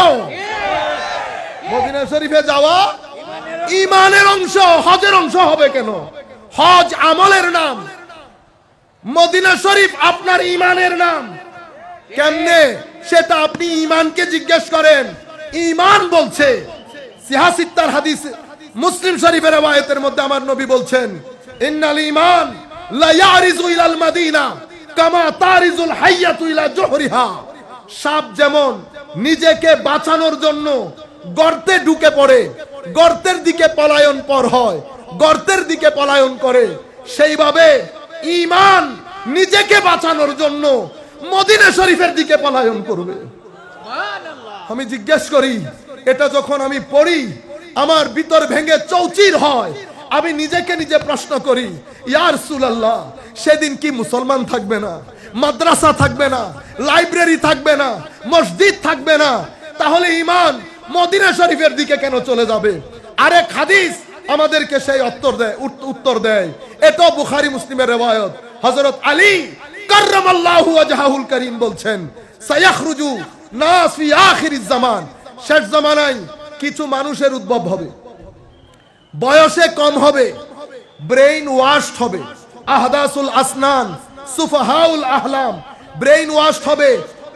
মদিনা শরীফে যাওয়া ঈমানের অংশ, হজের অংশ হবে কেন? হজ আমলের নাম, মদিনা শরীফ আপনার ঈমানের নাম। কেমনে সেটা আপনি ঈমানকে জিজ্ঞেস করেন। ঈমান বলছে, সিহাসিত্তার হাদিস মুসলিম শরীফের রওয়ায়াতের মধ্যে আমার নবী বলছেন, ইন্নাল ঈমান লা ইয়ারিজু ইলাল মাদিনা কামা তারিজুল হাইয়াতু ইলা জুহরিহা। সাপ যেমন নিজেকে বাঁচানোর জন্য গর্তে ঢুকে পড়ে, গর্তের দিকে পলায়ন পর হয়, গর্তের দিকে পলায়ন করে, সেইভাবে ঈমান নিজেকে বাঁচানোর জন্য মদিনা শরীফের দিকে পলায়ন করবে। আমি জিজ্ঞেস করি, এটা যখন আমি পড়ি আমার ভিতর ভেঙে চৌচির হয়। আমি নিজেকে নিজে প্রশ্ন করি, ইয়া রাসূলুল্লাহ, সেদিন কি মুসলমান থাকবে না, মাদ্রাসা থাকবে না, লাইব্রেরি থাকবে না, মসজিদ থাকবে না? তাহলে ঈমান মদিনা শরীফের দিকে কেন চলে যাবে? আরেক হাদিস আমাদেরকে সেই উত্তর দেয়। এটা বুখারী মুসলিমের রওয়ায়াত। হযরত আলী কাররামাল্লাহু ওয়াজহাহুল কারীম বলছেন, সায়াখরুজু নাস ফি আখিরিজ জামান, শেষ জামানায় কিছু মানুষের উদ্ভব হবে, বয়সে কম হবে, ব্রেইন ওয়াশড হবে, আহদাসুল আসনান, সুফাহাউল আহলাম, ব্রেইন ওয়াশড হবে,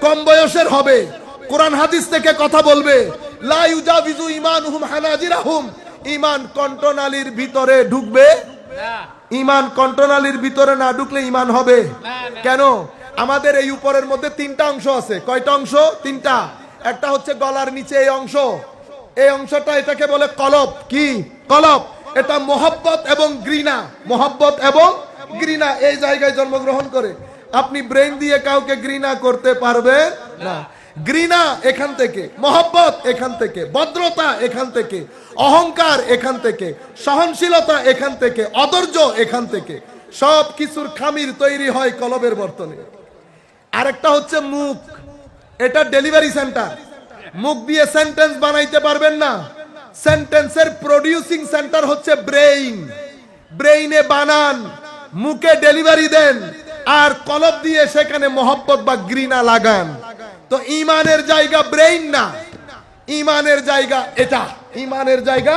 কম বয়সের হবে, কোরআন হাদিস থেকে কথা বলবে, লা ইউজাবিজু ঈমানুহুম হানাজিরাহুম, ঈমান কণ্ঠনালীর ভিতরে ঢুকবে না। ঈমান কণ্ঠনালীর ভিতরে না ঢুকলে ঈমান হবে কেন? আমাদের এই উপরের মধ্যে তিনটা অংশ আছে। কয়টা অংশ? তিনটা। একটা হচ্ছে গলার নিচে এই অংশ, এই অংশটা, এটাকে বলে কলব। কি কলব? এটা মোহাব্বত এবং ঘৃণা, মোহাব্বত এবং ঘৃণা এই জায়গায় জন্মগ্রহণ করে। আপনি ব্রেন দিয়ে কাউকে ঘৃণা করতে পারবেন না। ঘৃণা এখান থেকে, মোহাব্বত এখান থেকে, ভদ্রতা এখান থেকে, অহংকার এখান থেকে, সহনশীলতা এখান থেকে, অধৈর্য এখান থেকে। সব কিছুর খামির তৈরি হয় কলবের বর্তনে। আরেকটা হচ্ছে মুখ, এটা ডেলিভারি সেন্টার। মুখ দিয়ে সেন্টেন্স বানাইতে পারবেন না, সেন্টেন্সের প্রডিউসিং সেন্টার হচ্ছে ব্রেইন। ব্রেইনে বানান, মুখে ডেলিভারি দেন, আর কলব দিয়ে সেখানে মোহাব্বত বা ঘৃণা লাগান। তো ঈমানের জায়গা ব্রেইন না, ঈমানের জায়গা এটা, ঈমানের জায়গা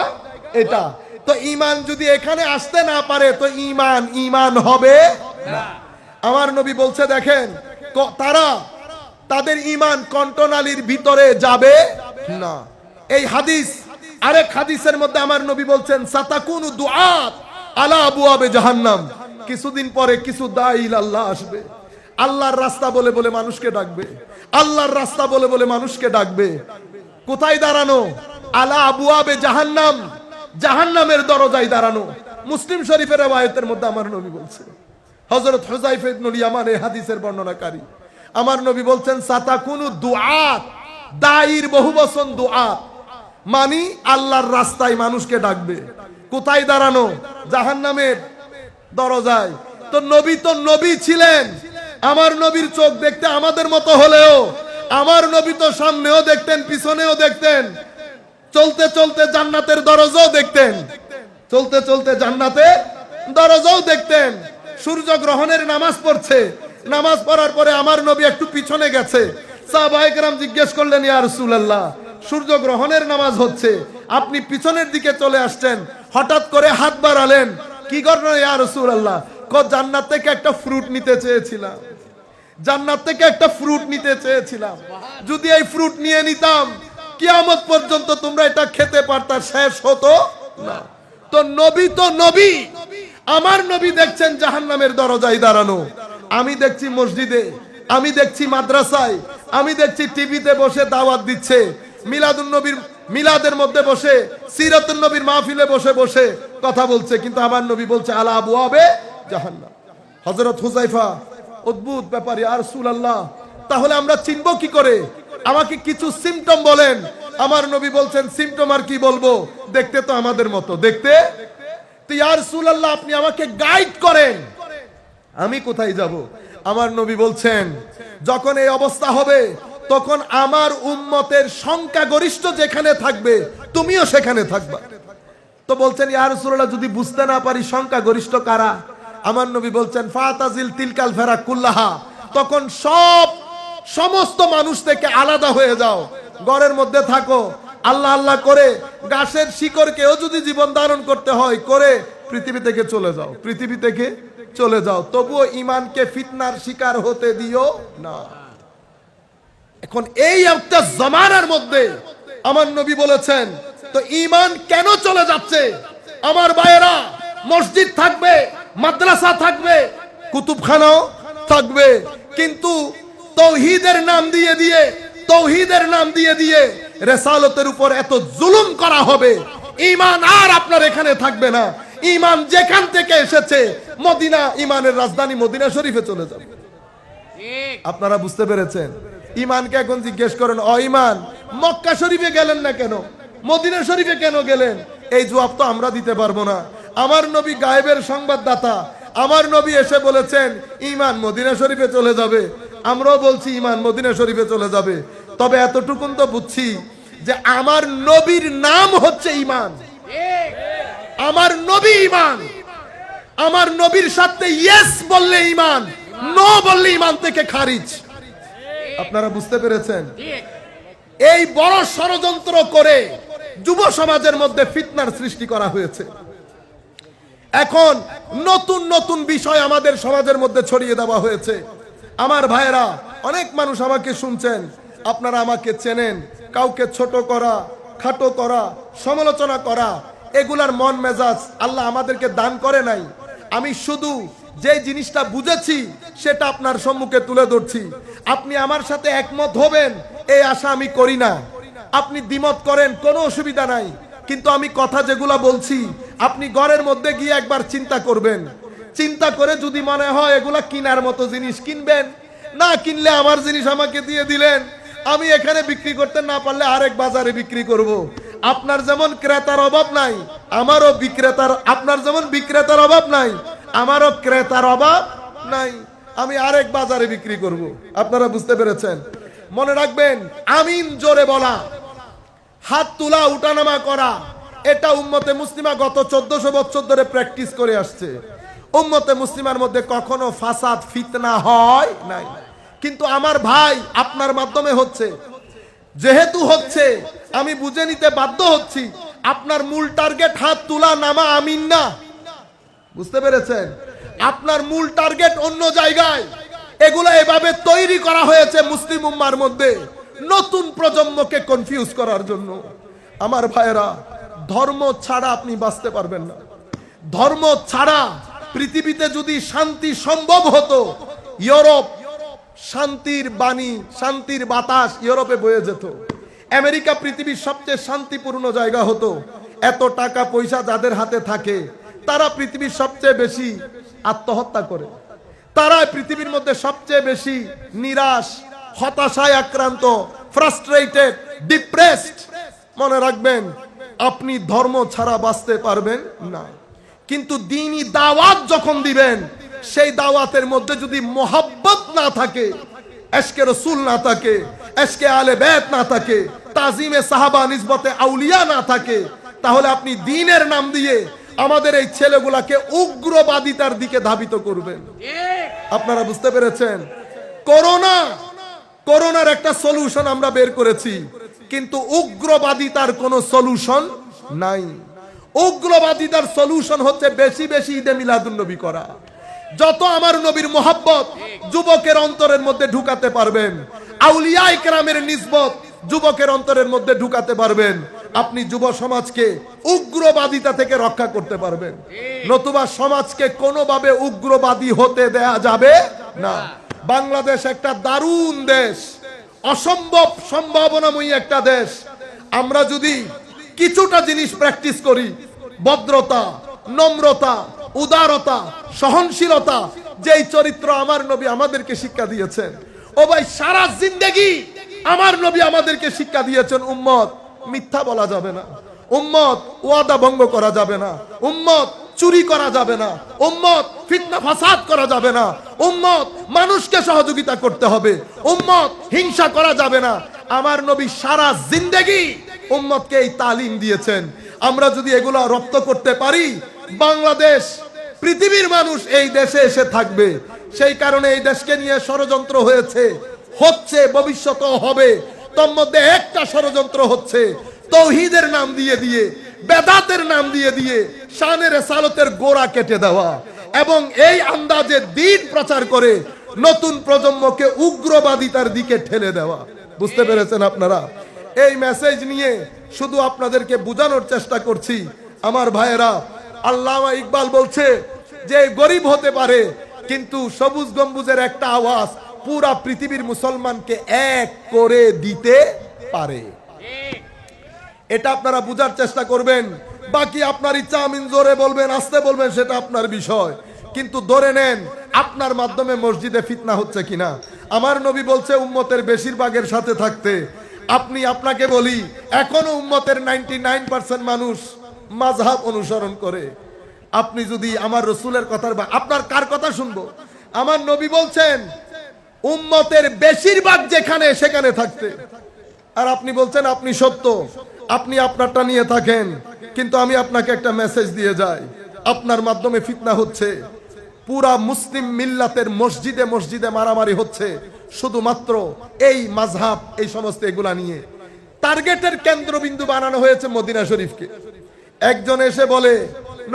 এটা। তো ঈমান যদি এখানে আসতে না পারে তো ঈমান ঈমান হবে না। আমার নবী বলছে, দেখেন তারা, তাদের ঈমান কণ্ঠনালীর ভিতরে যাবে না। এই হাদিস। আরেক হাদিসের মধ্যে আমার নবী বলছেন, সাতাকুনু দুআত আলা আবওয়াবে জাহান্নাম, কিছুদিন পরে কিছু দাঈ ইলাল্লাহ আসবে, আল্লাহর রাস্তা বলে বলে মানুষকে ডাকবে, আল্লাহর রাস্তা বলে বলে মানুষকে ডাকবে। কোথায় দাঁড়ানো? আলা আবওয়াবে জাহান্নাম, জাহান্নামের দরজায় দাঁড়ানো। মুসলিম শরীফের রওয়ায়াতের মধ্যে আমার নবী বলছে, হযরত হুযায়ফা ইবনুল ইয়ামান এই হাদিসের বর্ণনাকারী, আমার নবী বলছেন, সাতাকুনু দুআত, দাঈর বহুবচন দুআত, মানে আল্লাহর রাস্তায় মানুষকে ডাকবে। কোথায় দাঁড়ানো? জাহান্নামের দরজায়। তো নবী ছিলেন, আমার নবীর চোখ দেখতে আমাদের মতো হলেও আমার নবী তো সামনেও দেখতেন, পিছনেও দেখতেন, চলতে চলতে জান্নাতের দরজাও দেখতেন, চলতে চলতে জান্নাতের দরজাও দেখতেন। সূর্য গ্রহণের নামাজ পড়ছে, নামাজ পড়ার পরে আমার নবী একটু পিছনে গেছে। সাহাবায়ে কেরাম জিজ্ঞেস করলেন, ইয়া রাসূলুল্লাহ, সূর্য গ্রহণের নামাজ হচ্ছে, আপনি পিছনের দিকে চলে আসছেন, হঠাৎ করে হাত বাড়ালেন, কি ঘটনা ইয়া রাসূলুল্লাহ? জান্নাত থেকে একটা ফ্রুট নিতে চেয়েছিলাম, জান্নাত থেকে একটা ফ্রুট নিতে চেয়েছিলাম, যদি এই ফ্রুট নিয়ে নিতাম কিয়ামত পর্যন্ত তোমরা এটা খেতে পারতা, শেষ হতো না। তো নবী, আমার নবী দেখছেন জাহান্নামের দরজায় দাঁড়ানো, আমি দেখছি মসজিদে, আমি দেখছি মাদ্রাসায়, আমি দেখছি টিভিতে বসে দাওয়াত দিচ্ছে, মিলাদুন নবীর মিলাদের মধ্যে বসে, সিরাতুন নবীর মাহফিলে বসে বসে কথা বলছে, কিন্তু আমার নবী বলছে আলা আবওয়াবে জাহান্নাম। হযরত হুযায়ফা, অদ্ভুত ব্যাপার ইয়া রাসূলুল্লাহ, তাহলে আমরা চিনবো কি করে? আমাকে কিছু সিম্পটম বলেন। আমার নবী বলছেন, সিম্পটম আর কি বলবো, দেখতে তো আমাদের মতো দেখতে। তো ইয়া রাসূলুল্লাহ, আপনি আমাকে গাইড করেন, আমি কোথায় যাব? আমার নবী বলছেন যখন এই অবস্থা হবে তখন আমার উম্মতের সংখ্যাগরিষ্ঠ যেখানে থাকবে তুমিও সেখানে থাকবা। তো বলছেন ইয়া রাসূলুল্লাহ যদি বুঝতে না পারি সংখ্যাগরিষ্ঠ কারা, আমার নবী বলছেন ফাতাজিল তিলকাল ফারাক কুল্লাহা, তখন সমস্ত মানুষ থেকে আলাদা হয়ে যাও, ঘরের মধ্যে থাকো, আল্লাহ আল্লাহ করে গাছের শিকড়কেও যদি জীবন ধারণ করতে হয় করে পৃথিবী থেকে চলে যাও, পৃথিবী থেকে চলে যাও, তবুও ঈমানকে ফিতনার শিকার হতে দিও না। এখন এই একটা জামানার মধ্যে আমার নবী বলেছেন তো ঈমান কেন চলে যাচ্ছে? আমার ভাইয়েরা, মসজিদ থাকবে, মাদ্রাসা থাকবে, কুতুবখানাও থাকবে, কিন্তু তাওহীদের নাম দিয়ে দিয়ে রিসালাতের উপর এত জুলুম করা হবে, ঈমান আর আপনার এখানে থাকবে না। ঈমান যেখান থেকে এসেছে মদিনা, ঈমানের রাজধানী মদিনা শরীফে চলে যাবে। আপনারা বুঝতে পেরেছেন? ঈমানকে এখন জিজ্ঞেস করেন, ও ঈমান মক্কা শরীফে গেলেন না কেন, মদিনা শরীফে কেন গেলেন? এই জবাব তো আমরা দিতে পারবো না। আমার নবী গায়েবের সংবাদদাতা, আমার নবী এসে বলেছেন ঈমান মদিনা শরীফে চলে যাবে, আমরাও বলছি ঈমান মদিনা শরীফে চলে যাবে। তবে এতটুকুন তো বুঝছি যে আমার নবীর নাম হচ্ছে ঈমান, আমার নবী ঈমান, আমার নবীর সাথে ইয়েস বললে ঈমান, নো বললে ঈমান থেকে খারিজ। আপনারা বুঝতে পেরেছেন? এই বড় ষড়যন্ত্র করে যুব সমাজের মধ্যে ফিতনার সৃষ্টি করা হয়েছে। এখন নতুন নতুন বিষয় আমাদের সমাজের মধ্যে ছড়িয়ে দেওয়া হয়েছে। আমার ভাইয়েরা, অনেক মানুষ আমাকে শুনছেন, আপনারা আমাকে চেনেন, কাউকে ছোট করা, খাটো করা, সমালোচনা করা, এগুলার মন মেজাজ আল্লাহ আমাদেরকে দান করে নাই। আমি শুধু যে জিনিসটা বুঝেছি সেটা আপনার সম্মুখে তুলে ধরছি। আপনি আমার সাথে একমত হবেন এই আশা আমি করি না, আপনি দ্বিমত করেন কোনো অসুবিধা নাই, কিন্তু আমি কথা যেগুলা বলছি আপনি ঘরের মধ্যে গিয়ে একবার চিন্তা করবেন। চিন্তা করে যদি মনে হয় এগুলা কিনার মতো জিনিস কিনবেন, না কিনলে আমার জিনিস আমাকে দিয়ে দিলেন, আমি এখানে বিক্রি করতে না পারলে আরেক বাজারে বিক্রি করব। আপনার যেমন ক্রেতার অভাব নাই আমারও বিক্রেতার, আপনার যেমন বিক্রেতার অভাব নাই আমারও ক্রেতার অভাব নাই, আমি আরেক বাজারে বিক্রি করব। আপনারা বুঝতে পেরেছেন? মনে রাখবেন, আমিন জোরে বলা, হাত তোলা, উঠানামা করা, এটা উম্মতে মুসলিমা গত 1400 বছর ধরে প্র্যাকটিস করে আসছে। উম্মতে মুসলিমার মধ্যে কখনো ফাসাদ ফিতনা হয় নাই, কিন্তু আমার ভাই আপনার মাধ্যমে হচ্ছে, যেহেতু হচ্ছে আমি বুঝে নিতে বাধ্য হচ্ছি। আপনার মূল টার্গেট হাত তোলা, নামা, আমিন না। বুঝতে পেরেছেন? আপনার মূল টার্গেট অন্য জায়গায়। এগুলো এভাবে তৈরি করা হয়েছে মুসলিম উম্মার মধ্যে নতুন প্রজন্মকে কনফিউজ করার জন্য। আমার ভাইয়েরা, ধর্ম ছাড়া আপনি বাঁচতে পারবেন না। ধর্ম ছাড়া পৃথিবীতে যদি শান্তি সম্ভব হতো, ইউরোপ শান্তির বাণী, শান্তির বাতাস ইউরোপে বয়ে যেত। আমেরিকা পৃথিবীর সবচেয়ে শান্তিপূর্ণ জায়গা হতো। এত টাকা পয়সা যাদের হাতে থাকে তারা পৃথিবীর সবচেয়ে বেশি আত্মহত্যা করে, তারা পৃথিবীর মধ্যে সবচেয়ে বেশি নিরাশ, হতাশায় আক্রান্ত, ফ্রাস্ট্রেটেড, ডিপ্রেসড। মনে রাখবেন, আপনি ধর্ম ছাড়া বাঁচতে পারবেন না। কিন্তু দ্বীনি দাওয়াত যখন দিবেন, সেই দাওয়াতের মধ্যে যদি মোহাব্বত না থাকে, এশকে রসুল না থাকে, এশকে আলে বেত না থাকে, তাজিমে সাহাবা নিসবতে আউলিয়া না থাকে, তাহলে আপনি দ্বীনের নাম দিয়ে আমাদের এই ছেলেগুলাকে উগ্রবাদিতার দিকে ধাবিত করবেন। আপনারা বুঝতে পেরেছেন? করোনার একটা সলিউশন আমরা বের করেছি, কিন্তু উগ্রবাদিতার কোনো সলিউশন নাই। উগ্রবাদিতার সলিউশন হচ্ছে বেশি বেশি ঈদে মিলাদুন নবী করা। যত আমার নবীর মোহাব্বত যুবকের অন্তরের মধ্যে ঢুকাতে পারবেন, আউলিয়া ইকরামের নিসবত যুবকের অন্তরের মধ্যে ঢুকাতে পারবেন, আপনি যুব সমাজকে উগ্রবাদিতা থেকে রক্ষা করতে পারবেন। নতুবা সমাজকে কোনোভাবে উগ্রবাদী হতে দেয়া যাবে না। বাংলাদেশ একটা দারুণ দেশ, অসম্ভব সম্ভাবনাময়ী একটা দেশ। আমরা যদি কিছুটা জিনিস প্র্যাকটিস করি, ভদ্রতা, নম্রতা, উদারতা, সহনশীলতা, যেই চরিত্র আমার নবী আমাদেরকে শিক্ষা দিয়েছেন, ও ভাই সারা জিন্দেগি আমার নবী আমাদেরকে শিক্ষা দিয়েছেন, উম্মত মিথ্যা বলা যাবে না, উম্মত ওয়াদা ভঙ্গ করা যাবে না, উম্মত চুরি করা যাবে না, উম্মত ফিতনা ফাসাদ করা যাবে না, উম্মত মানুষকে সহযোগিতা করতে হবে, উম্মত হিংসা করা যাবে না। আমার নবী সারা জিন্দেগি উম্মতকে এই তালিম দিয়েছেন। আমরা যদি এগুলো রপ্ত করতে পারি, বাংলাদেশ, পৃথিবীর মানুষ এই দেশে এসে থাকবে। সেই কারণে এই দেশকে নিয়ে ষড়যন্ত্র হয়েছে, হচ্ছে, ভবিষ্যতেও হবে। তোর মধ্যে একটা ষড়যন্ত্র হচ্ছে তৌহিদের নাম দিয়ে দিয়ে, বেদাতের নাম দিয়ে দিয়ে শানে রিসালাতের গোড়া কেটে দেওয়া এবং এই আন্দাজে দ্বীন প্রচার করে নতুন প্রজন্মকে উগ্রবাদিতার দিকে ঠেলে দেওয়া। বুঝতে পেরেছেন আপনারা? এই মেসেজ নিয়ে শুধু আপনাদেরকে বোঝানোর চেষ্টা করছি। আমার ভাইয়েরা, আল্লামা ইকবাল বলছে যে গরিব হতে পারে, কিন্তু সবুজ গম্বুজের একটা আওয়াজ পুরা পৃথিবীর মুসলমানকে এক করে দিতে পারে। এটা আপনারা বুঝার চেষ্টা করবেন। বাকি আপনার ইচ্ছা, আমিন জোরে বলবেন, আস্তে বলবেন, সেটা আপনার বিষয়। কিন্তু ধরে নেন আপনার মাধ্যমে মসজিদে ফিতনা হচ্ছে কিনা। আমার নবী বলছে উম্মতের বেশিরভাগের সাথে থাকতে। আপনাকে বলি, এখনো উম্মতের 99% মানুষ মাযহাব অনুসরণ করে। আপনি যদি আমার রসুলের কথার, আপনার কার কথা শুনবো? আমার নবী বলছেন উম্মতের বেশিরভাগ যেখানে সেখানে থাকতে। আর আপনি বলছেন আপনি সত্য, আপনি আপনারটা নিয়ে থাকেন। কিন্তু আমি আপনাকে একটা মেসেজ দিয়ে যাই, আপনার মাধ্যমে ফিতনা হচ্ছে। পুরা মুসলিম মিল্লাতের মসজিদে মসজিদে মারামারি হচ্ছে শুধুমাত্র এই মাযহাব, এই সমস্ত এগুলা নিয়ে। টার্গেটের কেন্দ্রবিন্দু বানানো হয়েছে মদিনা শরীফকে। একজন এসে বলে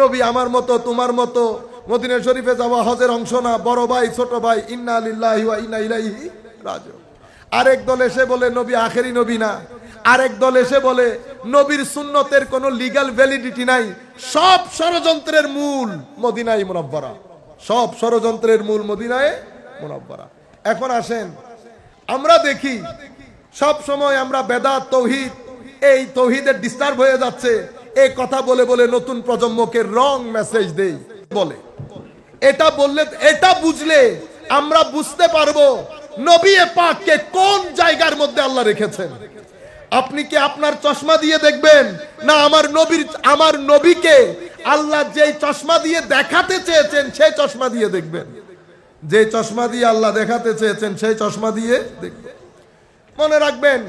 নবী আমার মতো তোমার মতো মদিনা শরীফে যাওয়া হজের অংশ না, বড় ভাই ছোট ভাই, ইন্না লিল্লাহি ওয়া ইন্না ইলাইহি রাজিউন। আরেক দল এসে বলে নবী আখেরি নবী না। আরেক দল এসে বলে নবীর সুন্নতের কোনো লিগ্যাল ভ্যালিডিটি নাই। সব ষড়যন্ত্রের মূল মদিনায়ে মুনাওয়ারা, সব ষড়যন্ত্রের মূল মদিনায়ে মুনাওয়ারা। এখন আসেন, আমরা দেখি সব সময় আমরা বেদাত, তৌহিদ, এই তৌহিদের ডিস্টার্ব হয়ে যাচ্ছে এই কথা বলে বলে নতুন প্রজন্মকে রং মেসেজ দেই। বলে এটা বললে, এটা বুঝলে আমরা বুঝতে পারবো নবী পাককে কোন জায়গার মধ্যে আল্লাহ রেখেছেন। আপনি কি আপনার চশমা দিয়ে দেখবেন, না আমার নবীকে আল্লাহ যেই চশমা দিয়ে দেখাতে চেয়েছেন সেই চশমা দিয়ে দেখবেন? যে চশমা দিয়ে আল্লাহ দেখাতে চেয়েছেন সেই চশমা দিয়ে দেখবেন। মনে রাখবেন,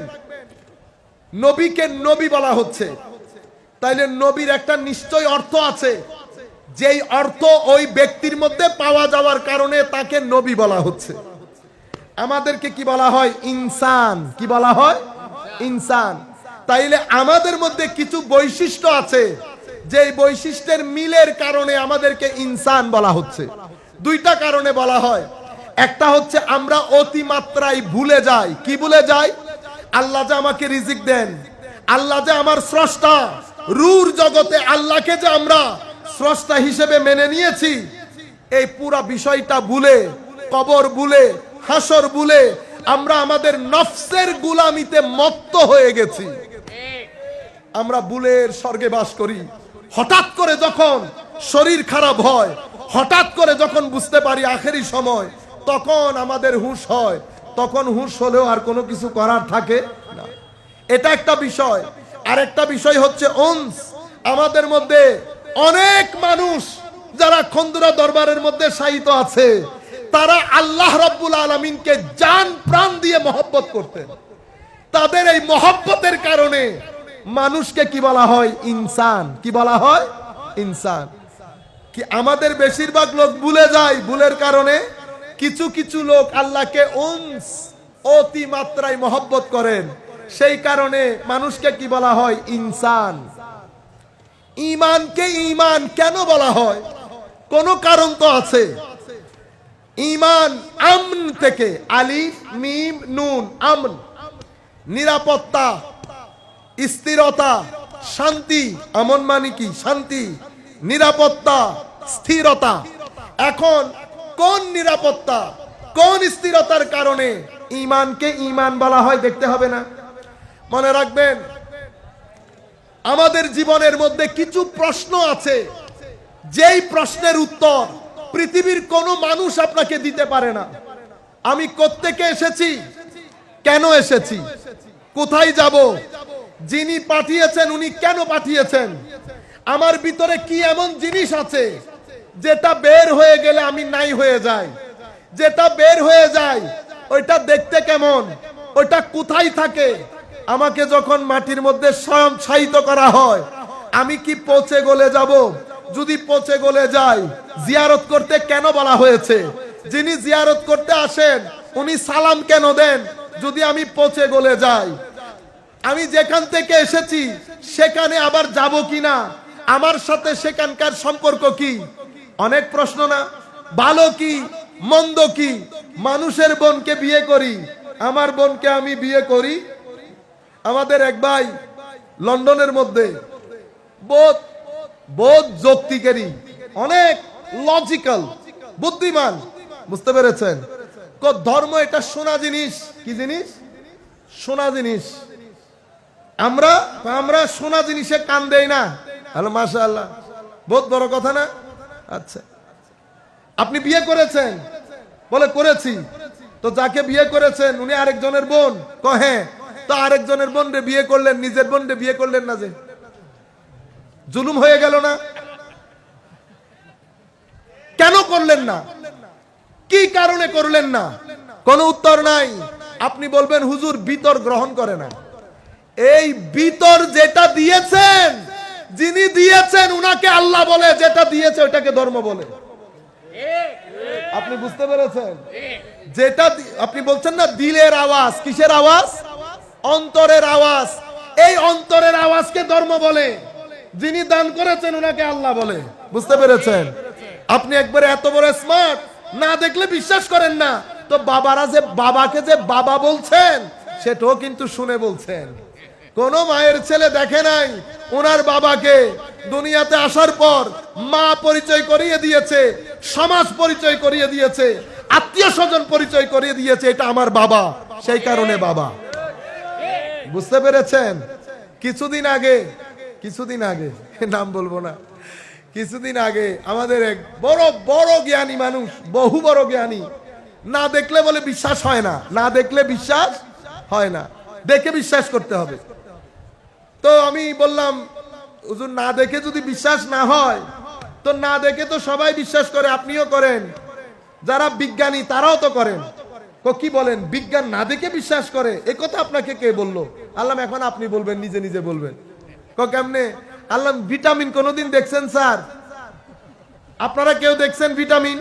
নবীকে নবী বলা হচ্ছে, তাইলে নবীর একটা নিশ্চয় অর্থ আছে, যেই অর্থ ওই ব্যক্তির মধ্যে পাওয়া যাওয়ার কারণে তাকে নবী বলা হচ্ছে। আমাদেরকে কি বলা হয়? ইনসান। কি বলা হয়? ইনসান। তাইলে আমাদের মধ্যে কিছু বৈশিষ্ট্য আছে, যেই বৈশিষ্ট্যের মিলের কারণে আমাদেরকে ইনসান বলা হচ্ছে। দুইটা কারণে বলা হয়। একটা হচ্ছে আমরা অতিমাত্রায় ভুলে যাই। কি ভুলে যাই? আল্লাহ যে আমাকে রিজিক দেন, আল্লাহ যে আমার স্রষ্টা, রূর জগতে আল্লাহকে যে আমরা স্রষ্টা হিসেবে মেনে নিয়েছি, এই পুরা বিষয়টা ভুলে, কবর ভুলে, হাসর ভুলে আমরা আমাদের নফসের গুলামিতে মত্ত হয়ে গেছি। আমরা ভুলের স্বর্গে বাস করি। হঠাৎ করে যখন শরীর খারাপ হয়, হঠাৎ করে যখন বুঝতে পারি আখেরি সময়, তখন আমাদের হুঁশ হয়। তখন হুঁশ হলেও আর কোনো কিছু করার থাকে না। এটা একটা বিষয়। আরেকটা বিষয় হচ্ছে উনস। আমাদের মধ্যে অনেক মানুষ যারা খন্দুরা দরবারের মধ্যে শায়িত আছে, তারা আল্লাহ রাব্বুল আলামিনকে জান প্রাণ দিয়ে মহব্বত করতেন। তাদের এই মহব্বতের কারণে মানুষকে কি বলা হয়? ইনসান। কি বলা হয়? ইনসান। কি আমাদের বেশিরভাগ লোক ভুলে যায়, ভুলের কারণে কিছু কিছু লোক আল্লাহকে উনস, অতি মাত্রায় মহব্বত করেন, সেই কারণে মানুষকে কি বলা হয়? ইনসান। ঈমানকে ঈমান কেন বলা হয়? কোন কারণ তো আছে। ঈমান আমন থেকে, আলিফ মিম নুন, আমন, নিরাপত্তা, স্থিরতা, শান্তি। আমন মানে কি? শান্তি, নিরাপত্তা, স্থিরতা। এখন কোন নিরাপত্তা, কোন স্থিরতার কারণে ঈমানকে ঈমান বলা হয় দেখতে হবে না? মনে রাখবেন, আমাদের জীবনের মধ্যে কিছু প্রশ্ন আছে, যেই প্রশ্নের উত্তর পৃথিবীর কোনো মানুষ আপনাকে দিতে পারে না। আমি কোত্থেকে এসেছি, কেন এসেছি, কোথায় যাব, যিনি পাঠিয়েছেন উনি কেন পাঠিয়েছেন, আমার ভিতরে কি এমন জিনিস আছে যেটা বের হয়ে গেলে আমি নাই হয়ে যাই, যেটা বের হয়ে যায় ওইটা দেখতে কেমন, ওইটা কোথায় থাকে? আমাকে যখন মাটির মধ্যে শয়নশায়িত করা হয়, আমি কি পচে গলে যাব? যদি পচে গলে যাই, জিয়ারত করতে কেন বলা হয়েছে? যিনি জিয়ারত করতে আসেন উনি সালাম কেন দেন যদি আমি পচে গলে যাই? আমি যেখান থেকে এসেছি সেখানে আবার যাব কিনা, আমার সাথে সেখানকার সম্পর্ক কি? অনেক প্রশ্ন না? ভালো কি মন্দ কি? মানুষের বোনকে বিয়ে করি, আমার বোনকে আমি বিয়ে করি। আমাদের এক ভাই লন্ডনের মধ্যে বোধ যৌক্তিকেরই, অনেক লজিক্যাল, বুদ্ধিমান, বুঝতে পেরেছেন? ধর্ম এটা সোনা জিনিস। কি জিনিস? সোনা জিনিস। আমরা সোনা জিনিসে কান দেই না। হ্যালো, মাশাআল্লাহ, বহুত বড় কথা না? আচ্ছা, আপনি বিয়ে করেছেন? বলে করেছি। তো যাকে বিয়ে করেছেন উনি আরেকজনের বোন? হ্যাঁ। তো আরেকজনের বোন রে বিয়ে করলেন, নিজের বোন রে বিয়ে করলেন না? যে জুলুম হয়ে গেল না? কেন করলেন না? কি কারণে করলেন না? কোনো উত্তর নাই। আপনি বলবেন হুজুর বিতর গ্রহণ করে না। এই বিতর যেটা দিয়েছেন, যিনি দিয়েছেন উনাকে আল্লাহ বলে, যেটা দিয়েছে ওটাকে ধর্ম বলে। আপনি বুঝতে পেরেছেন? যেটা আপনি বলছেন না দিলের আওয়াজ, কিসের আওয়াজ? অন্তরের আওয়াজ। এই অন্তরের আওয়াজকে ধর্ম বলে। যিনি দান করেছেন উনাকে আল্লাহ বলে। বুঝতে পেরেছেন? আপনি একবারে এত বড় স্মার্ট, না দেখলে বিশ্বাস করেন না। তো বাবারা যে বাবাকে যে বাবা বলছেন সেটাও কিন্তু শুনে বলছেন। কোন মায়ের ছেলে দেখে নাই ওনার বাবাকে দুনিয়াতে আসার পর মা পরিচয় করিয়ে দিয়েছে, সমাজ পরিচয় করিয়ে দিয়েছে, আত্মীয় স্বজন পরিচয় করিয়ে দিয়েছে, এটা আমার বাবা, সেই কারণে বাবা। বুঝতে পেরেছেন? কিছুদিন আগে নাম বলবো না, কিছুদিন আগে আমাদের এক বড় জ্ঞানী মানুষ, বহু বড় জ্ঞানী, না দেখলে বলে বিশ্বাস হয় না, না দেখলে বিশ্বাস হয় না, দেখে বিশ্বাস করতে হবে। তো আমি বললাম হুজুর না দেখে যদি বিশ্বাস না হয়, তো না দেখে তো সবাই বিশ্বাস করে, আপনিও করেন, যারা বিজ্ঞানী তারাও তো করেন। কি বলেন বিজ্ঞান না দেখে বিশ্বাস করে? এ কথা আপনাকে কে বললো? আল্লাহ এখন আপনি বলবেন, নিজে নিজে বলবেন। কেমনে? আল্লাহ ভিটামিন কোনদিন দেখছেন স্যার? আপনারা কেউ দেখছেন ভিটামিন?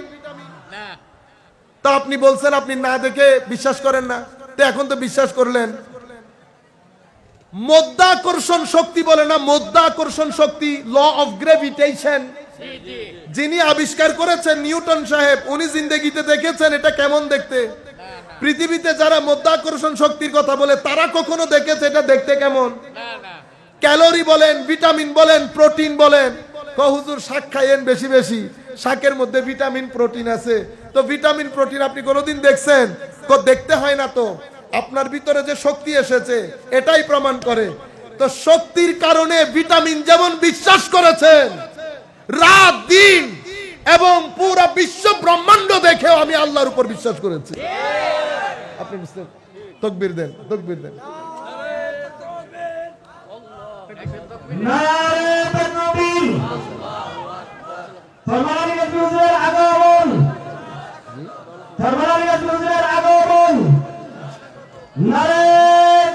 তা আপনি বলছেন আপনি না দেখে বিশ্বাস করেন না, তো এখন তো বিশ্বাস করলেন। মধ্যাকর্ষণ শক্তি বলে না, মধ্যাকর্ষণ শক্তি, ল অফ গ্রেভিটেশন, যিনি আবিষ্কার করেছেন নিউটন সাহেব, উনি জিন্দেগিতে দেখেছেন এটা কেমন দেখতে? পৃথিবীতে যারা মধ্যাকর্ষণ শক্তির কথা বলে তারা কখনো দেখেছে এটা দেখতে কেমন? ক্যালোরি বলেন, ভিটামিন বলেন, প্রোটিন বলেন, হুজুর শাক খাইয়েন বেশি বেশি, শাকের মধ্যে ভিটামিন প্রোটিন আছে। তো ভিটামিন প্রোটিন আপনি কোনোদিন দেখছেন? দেখতে হয় না। তো আপনার ভিতরে যে শক্তি এসেছে এটাই প্রমাণ করে। তো শক্তির কারণে ভিটামিন যেমন বিশ্বাস করেছেন, রাত দিন এবং পুরো বিশ্ব ব্রহ্মাণ্ড দেখেও আমি আল্লাহর উপর বিশ্বাস করেছি। আপনি বুঝতে? তাকবীর দেন, তাকবীর দেন। নারে তাকবীর, ফরমানি রাসূলের আগমন, ফরমানি রাসূলের আগমন, নারে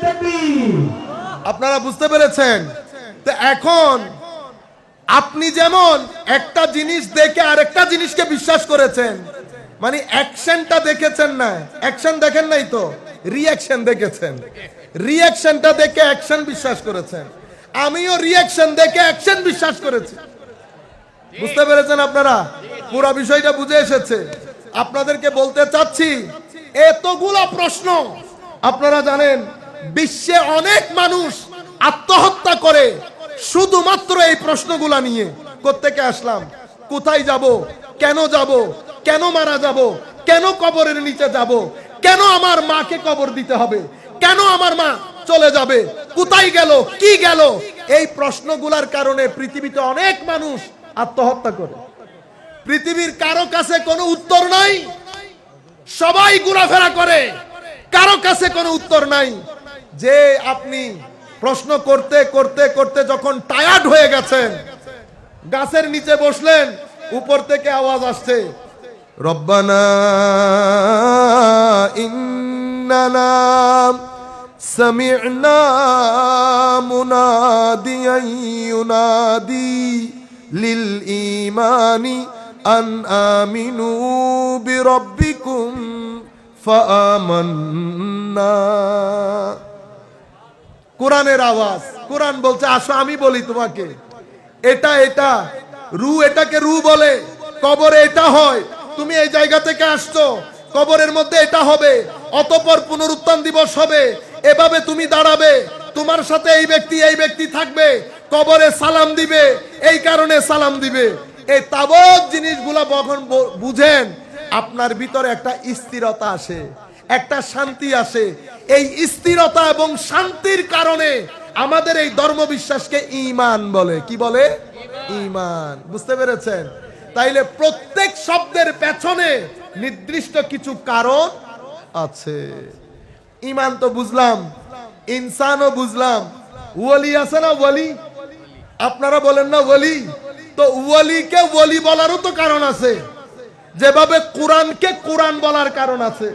তাকবীর। আপনারা বুঝতে পেরেছেন? তো এখন আপনি যেমন একটা জিনিস দেখে আরেকটা জিনিসকে বিশ্বাস করেছেন, মানে অ্যাকশনটা দেখেছেন না, অ্যাকশন দেখেন নাই তো রিঅ্যাকশন দেখেছেন, রিঅ্যাকশনটা দেখে অ্যাকশন বিশ্বাস করেছেন। আমিও রিঅ্যাকশন দেখে অ্যাকশন বিশ্বাস করেছি। বুঝতে পেরেছেন আপনারা? পুরো বিষয়টা বুঝে এসেছে। আপনাদেরকে বলতে চাচ্ছি, এতগুলো প্রশ্ন আপনারা জানেন বিশ্বে অনেক মানুষ আত্মহত্যা করে শুধুমাত্র এই প্রশ্নগুলা নিয়ে। কোত্থেকে আসলাম, কোথায় যাব, কেন যাব, কেন মারা যাব, কেন কবরের নিচে যাব, কেন আমার মাকে কবর দিতে হবে, কেন আমার মা চলে যাবে, কোথায় গেল, কি গেল, এই প্রশ্নগুলার কারণে পৃথিবীতে অনেক মানুষ আত্মহত্যা করে। পৃথিবীর কারো কাছে কোনো উত্তর নাই, সবাই ঘোরাফেরা করে, কারো কাছে কোনো উত্তর নাই। যে আপনি প্রশ্ন করতে করতে করতে যখন টায়ার্ড হয়ে গেছেন, গাছের নিচে বসলেন, উপর থেকে আওয়াজ আসছে, রব্বানা ইন্নানা সামি'না মুনাদিয়ান ইউনাদি লিল ঈমানি আন আমিনু বিরাব্বিকুম ফাআমান্না। কোরআনের আওয়াজ, কোরআন বলছে আসো আমি বলি তোমাকে, এটা রু এটাকে রু বলে, কবরে এটা হয়, তুমি এই জায়গা থেকে আসছো, কবরের মধ্যে এটা হবে, অতঃপর পুনরুত্থান দিবস হবে, এভাবে তুমি দাঁড়াবে, তোমার সাথে এই ব্যক্তি থাকবে, কবরে সালাম দিবে, এই কারণে সালাম দিবে। এই তাবৎ জিনিসগুলো যখন বুঝেন, আপনার ভিতরে একটা স্থিরতা আসে, একটা শান্তি আসে। এই স্থিরতা এবং শান্তির কারণে আমাদের এই ধর্মবিশ্বাসকে ঈমান বলে। কি বলে? ঈমান। বুঝতে পেরেছেন? তাইলে প্রত্যেক শব্দের পেছনে নির্দিষ্ট কিছু কারণ আছে। ঈমান তো বুঝলাম, ইনসানও বুঝলাম, ওয়ালি আছে না ওয়ালি? আপনারা বলেন না ওয়ালি? তো ওয়ালিকে ওয়ালি বলারও তো কারণ আছে, যেভাবে কোরআনকে কোরআন বলার কারণ আছে।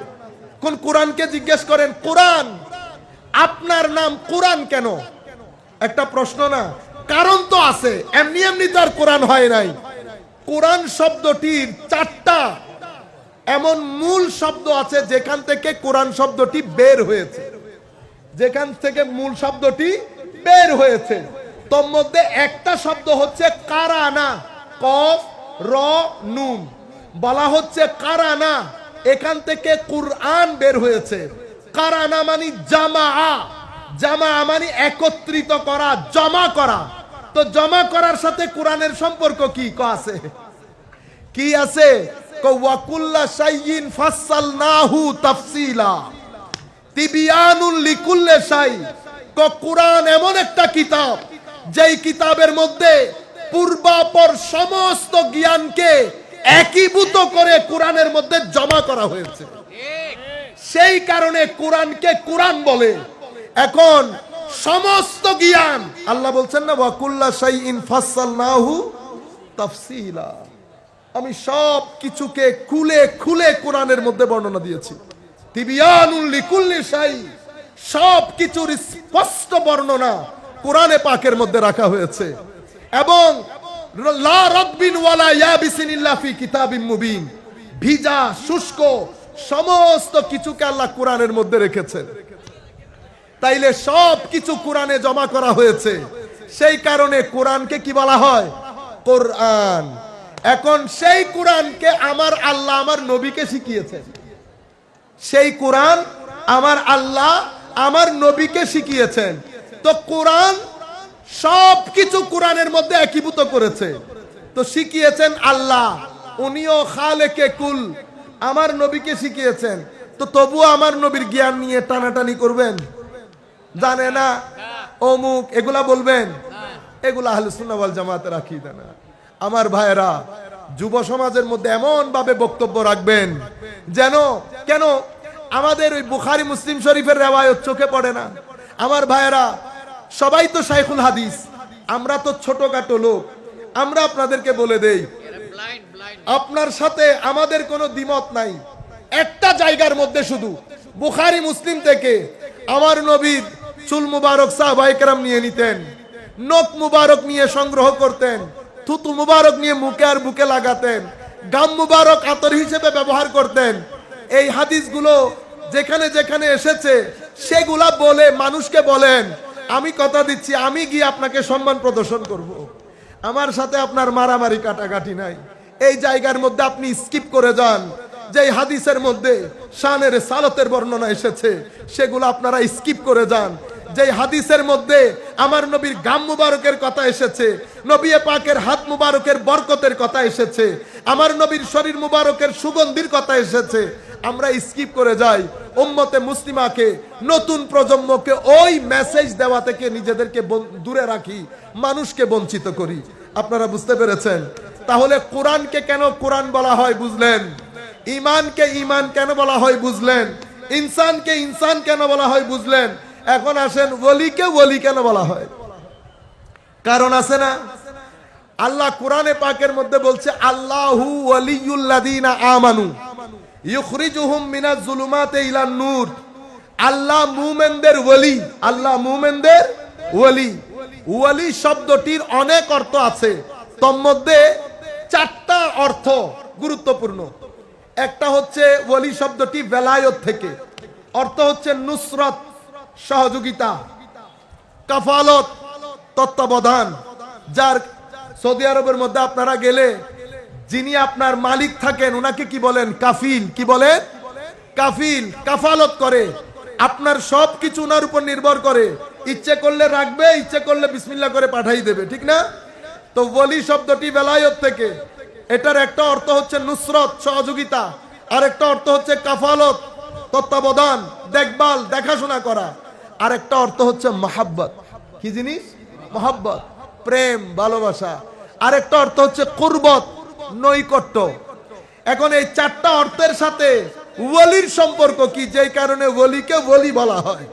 কোন কোরআনকে জিজ্ঞেস করেন, কোরআন আপনার নাম কোরআন কেন? একটা প্রশ্ন না? কারণ তো আছে, এমনি এমনি তো আর কোরআন হয় নাই। কোরআন শব্দটির 4টা এমন মূল শব্দ আছে যেখান থেকে কোরআন শব্দটি বের হয়েছে, যেখান থেকে মূল শব্দটি বের হয়েছে। তোর মধ্যে একটা শব্দ হচ্ছে কারানা, কফ র নুন, বলা হচ্ছে কারানা, এখান থেকে কুরআন বের হয়েছে। কারানা মানে জামা, জামা মানে একত্রিত করা, জমা করা। তো জমা করার সাথে কোরআনের সম্পর্ক কি আছে? কি আছে? ওয়াকুল্লা শাইইন ফাসসালনাহু তাফসীলা তিবিয়ানুল লিকুল্লি শাই। কোরআন এমন একটা কিতাব, যেই কিতাবের মধ্যে পূর্বাপর সমস্ত জ্ঞানকে একীভূত করে কোরআনের মধ্যে জমা করা হয়েছে। সেই কারণে কোরআনকে কোরআন বলে। এখন সমস্ত জ্ঞান, আল্লাহ বলছেন না ওয়াকুল্লা শাইইন ফাসসালনাহু তাফসীলা, আমি সব কিছুকে খুলে খুলে কোরআনের মধ্যে বর্ণনা দিয়েছি। তিবিয়ানুল লিকুল্লি শাই, সব কিছুর স্পষ্ট বর্ণনা কোরআনে পাকের মধ্যে রাখা হয়েছে। এবং লা রাদবিন ওয়ালা ইয়াবিসিন ইল্লা ফি কিতাবিন মুবিন, ভিজা শুষ্ক সমস্ত কিছুকে আল্লাহ কোরআনের মধ্যে রেখেছেন। তাইলে সব কিছু কোরআনে জমা করা হয়েছে, সেই কারণে কোরআনকে কি বলা হয়? কোরআন। এখন সেই কোরআনকে আমার আল্লাহ আমার নবীকে শিখিয়েছেন। সেই কোরআন আমার আল্লাহ আমার নবীকে শিখিয়েছেন। তো কোরআন সব কিছু কোরআনের মধ্যে একীভূত করেছে। তো শিখিয়েছেন আল্লাহ, উনিও খালেকে কুল, আমার নবীকে শিখিয়েছেন। তো তবুও আমার নবীর জ্ঞান নিয়ে টানাটানি করবেন, জানে না অমুক, এগুলা বলবেন? এগুলা আহলে সুন্নাহ ওয়াল জামাতের আকীদা না। আমার ভাইয়েরা, যুব সমাজের মধ্যে এমন ভাবে বক্তব্য রাখবেন যেন কেন আমাদের ওই বুখারী মুসলিম শরীফের রিওয়ায়াত চোখে পড়ে না। আমার ভাইয়েরা, সবাই তো শাইখুল হাদিস, আমরা তো ছোটখাটো লোক। আমরা আপনাদেরকে বলে দেই, আপনার সাথে আমাদের কোনো দ্বিমত নাই। একটা জায়গার মধ্যে শুধু বুখারী মুসলিম থেকে আমার নবীর চুল মুবারক সাহাবায়ে কেরাম নিয়ে নিতেন, নখ মুবারক নিয়ে সংগ্রহ করতেন, থুতু মুবারক নিয়ে মুখে আর বুকে লাগাতেন, গাম মুবারক আতর হিসেবে ব্যবহার করতেন। এই হাদিসগুলো যেখানে যেখানে এসেছে সেগুলা বলে মানুষকে বলেন, আমি কথা দিচ্ছি আমি গিয়ে আপনাকে সম্মান প্রদর্শন করব, আমার সাথে আপনার মারামারি কাটাকাটি নাই। এই জায়গার মধ্যে আপনি স্কিপ করে যান। যে হাদিসের মধ্যে শানের সালতের বর্ণনা এসেছে সেগুলো আপনারা স্কিপ করে যান। যে হাদিসের মধ্যে আমার নবীর গাম মুবারকের কথা এসেছে, নবী পাকের হাত মুবারকের বরকতের কথা এসেছে, আমার নবীর শরীর মুবারকের সুগন্ধির কথা এসেছে, আমরা স্কিপ করে যাই। উম্মতে মুসলিমাকে, নতুন প্রজন্মকে ওই মেসেজ দেওয়া থেকে নিজেদেরকে দূরে রাখি, মানুষকে বঞ্চিত করি। আপনারা বুঝতে পেরেছেন? তাহলে কোরআনকে কেন কোরআন বলা হয় বুঝলেন, ঈমানকে ঈমান কেন বলা হয় বুঝলেন, ইনসানকে ইনসান কেন বলা হয় বুঝলেন। এখন আসেন ওলিকে ওলি কেন বলা হয়? কারণ আছে না? আল্লাহ কোরআনে পাকের মধ্যে বলছে আল্লাহু ওয়ালিয়ুল্লাযীনা আমানু ইউখরিজুহুম মিনাজ যুলুমাতি ইলান নূর। আল্লাহ মুমিনদের ওয়ালি, আল্লাহ মুমিনদের ওয়ালি। ওয়ালি শব্দটির অনেক অর্থ আছে, তোর মধ্যে 4টা অর্থ গুরুত্বপূর্ণ। একটা হচ্ছে ওয়ালি শব্দটি বেলায়ত থেকে, অর্থ হচ্ছে নুসরত সহযোগিতা, কাফালত তত্ত্বাবধান। যার সৌদি আরবের মধ্যে আপনারা গেলে যিনি আপনার মালিক থাকেন ওনাকে কি বলেন? কাফিল। কি বলেন? কাফিল। কাফালত করে, আপনার সব কিছু ওনার উপর নির্ভর করে, ইচ্ছে করলে রাখবে, ইচ্ছে করলে বিসমিল্লাহ করে পাঠাই দেবে, ঠিক না? তো ওয়ালি শব্দটি বেলায়ত থেকে। এটার একটা অর্থ হচ্ছে নুসরত সহযোগিতা, আর একটা অর্থ হচ্ছে কাফালত তত্ত্বাবধান, দেখভাল দেখাশোনা করা, আর একটা অর্থ হচ্ছে মহাব্বত। কি জিনিস? মহাব্বত, প্রেম ভালোবাসা। আর একটা অর্থ হচ্ছে কুরবত নৈকট্য। এখন এই 4টা অর্থের সাথে ওয়ালির সম্পর্ক কি, যেই কারণে ওয়ালিকে ওয়ালি বলা হয়।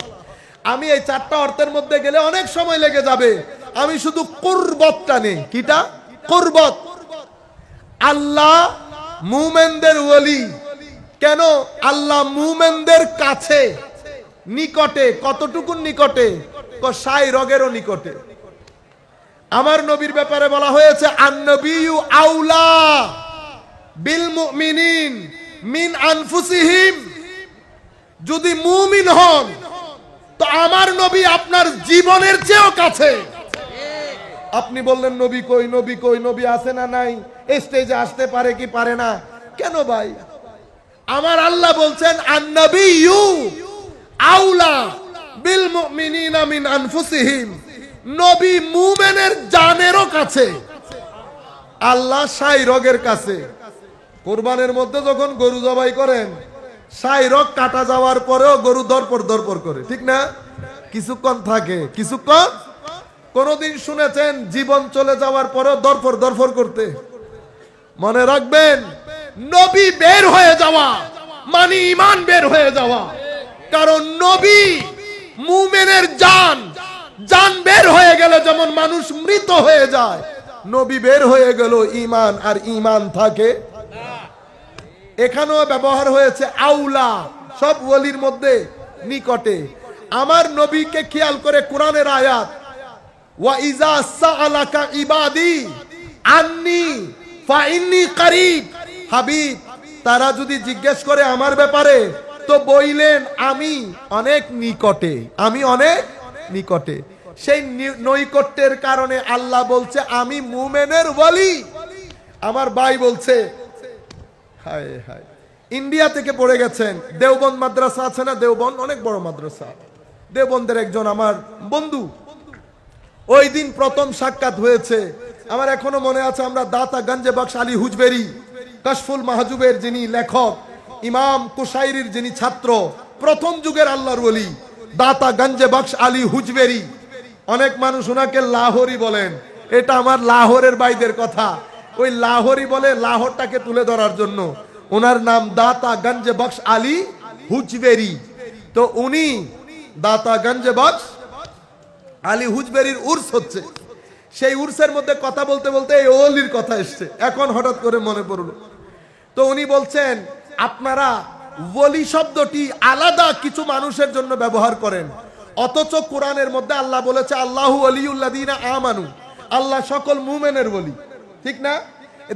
আমি এই 4টা অর্থের মধ্যে গেলে অনেক সময় লেগে যাবে, আমি শুধু কুরবতটা নেই। কিটা? কুরবত। আল্লাহ মুমিনদের ওয়ালি। কেন? আল্লাহ মুমিনদের কাছে, নিকটে। কতটুকুন নিকটে? 6 রগেরও নিকটে। আমার নবীর ব্যাপারে বলা হয়েছে আন-নবিয়্যু আউলা বিল মুমিনিন মিন আনফুসিহিম। যদি মুমিন হন তো আমার নবী আপনার জীবনের চেয়েও কাছে। আপনি বললেন নবী কই, নবী কই, নবী আছে না নাই, স্টেজে আসতে পারে কি পারে না, কেন ভাই? আমার আল্লাহ বলছেন আন-নবিয়্যু আউলা বিল মুমিনিনা মিন আনফুসিহিম। নবী মুমিনের জানেরও কাছে, আল্লাহ 6 রগের কাছে। কুরবানের মধ্যে যখন গরু জবাই করেন, 6 রগ কাটা যাওয়ার পরেও গরু দরপর করে, ঠিক না? কিছুক্ষণ থাকে, কিছুক্ষণ। কোনদিন শুনেছেন জীবন চলে যাওয়ার পরেও দরপর করতে? মনে রাখবেন, নবী বের হয়ে যাওয়া মানে ঈমান বের হয়ে যাওয়া। কারণ নবী মুমিনের জান বের হয়ে গেলে যেমন মানুষ মৃত হয়ে যায়, নবী বের হয়ে গেল ঈমান, আর ঈমান থাকে। এখানেও ব্যবহার হয়েছে আউলা, সব ওয়ালির মধ্যে নিকটে। আমার নবীকে খেয়াল করে কোরআনের আয়াত, ওয়া ইজা সাআলাকা ইবাদি আন্নি ফাইন্নি করিব। হাবিব, তারা যদি জিজ্ঞেস করে আমার ব্যাপারে, তো বইলেন আমি অনেক নিকটে, আমি অনেক নিকটে। সেই নৈকট্যের কারণে আল্লাহ বলছে আমি মুমিনের ওয়ালি। আমার ভাই বলছে, হায় হায়, ইন্ডিয়া থেকে পড়ে গেছেন, দেওবন্দ মাদ্রাসা আছে না, দেওবন্দ অনেক বড় মাদ্রাসা, দেওবন্দের একজন আমার বন্ধু। ওই দিন প্রথম সাক্ষাৎ হয়েছে, আমার এখনো মনে আছে। আমরা দাতা গঞ্জে বখশ আলী হুজবেরি, কাশফুল মাহজুবের যিনি লেখক, ইমাম কুশাইরির যিনি ছাত্র, প্রথম যুগের আল্লাহর ওলি দাতা গঞ্জে বখশ আলী হুজবেরি। অনেক মানুষ ওনাকে লাহোরি বলেন, এটা আমার লাহোরের ভাইদের কথা। ওই লাহোরি বলে লাহোরটাকে তুলে ধরার জন্য। ওনার নাম দাতা গঞ্জে বখশ আলী হুজবেরি। তো উনি দাতা গঞ্জে বখশ আলী হুজবেরির উর্স হচ্ছে। সেই উর্সের মধ্যে কথা বলতে বলতে এই ওলির কথা এসছে, এখন হঠাৎ করে মনে পড়লো। তো উনি বলছেন আপনারা ওলি শব্দটি আলাদা কিছু মানুষের জন্য ব্যবহার করেন, অথচ কোরআনের মধ্যে আল্লাহ বলেছে আল্লাহু ওয়ালিয়ুল্লাযীনা আমানু, আল্লাহ সকল মুমিনের ওলি, ঠিক না?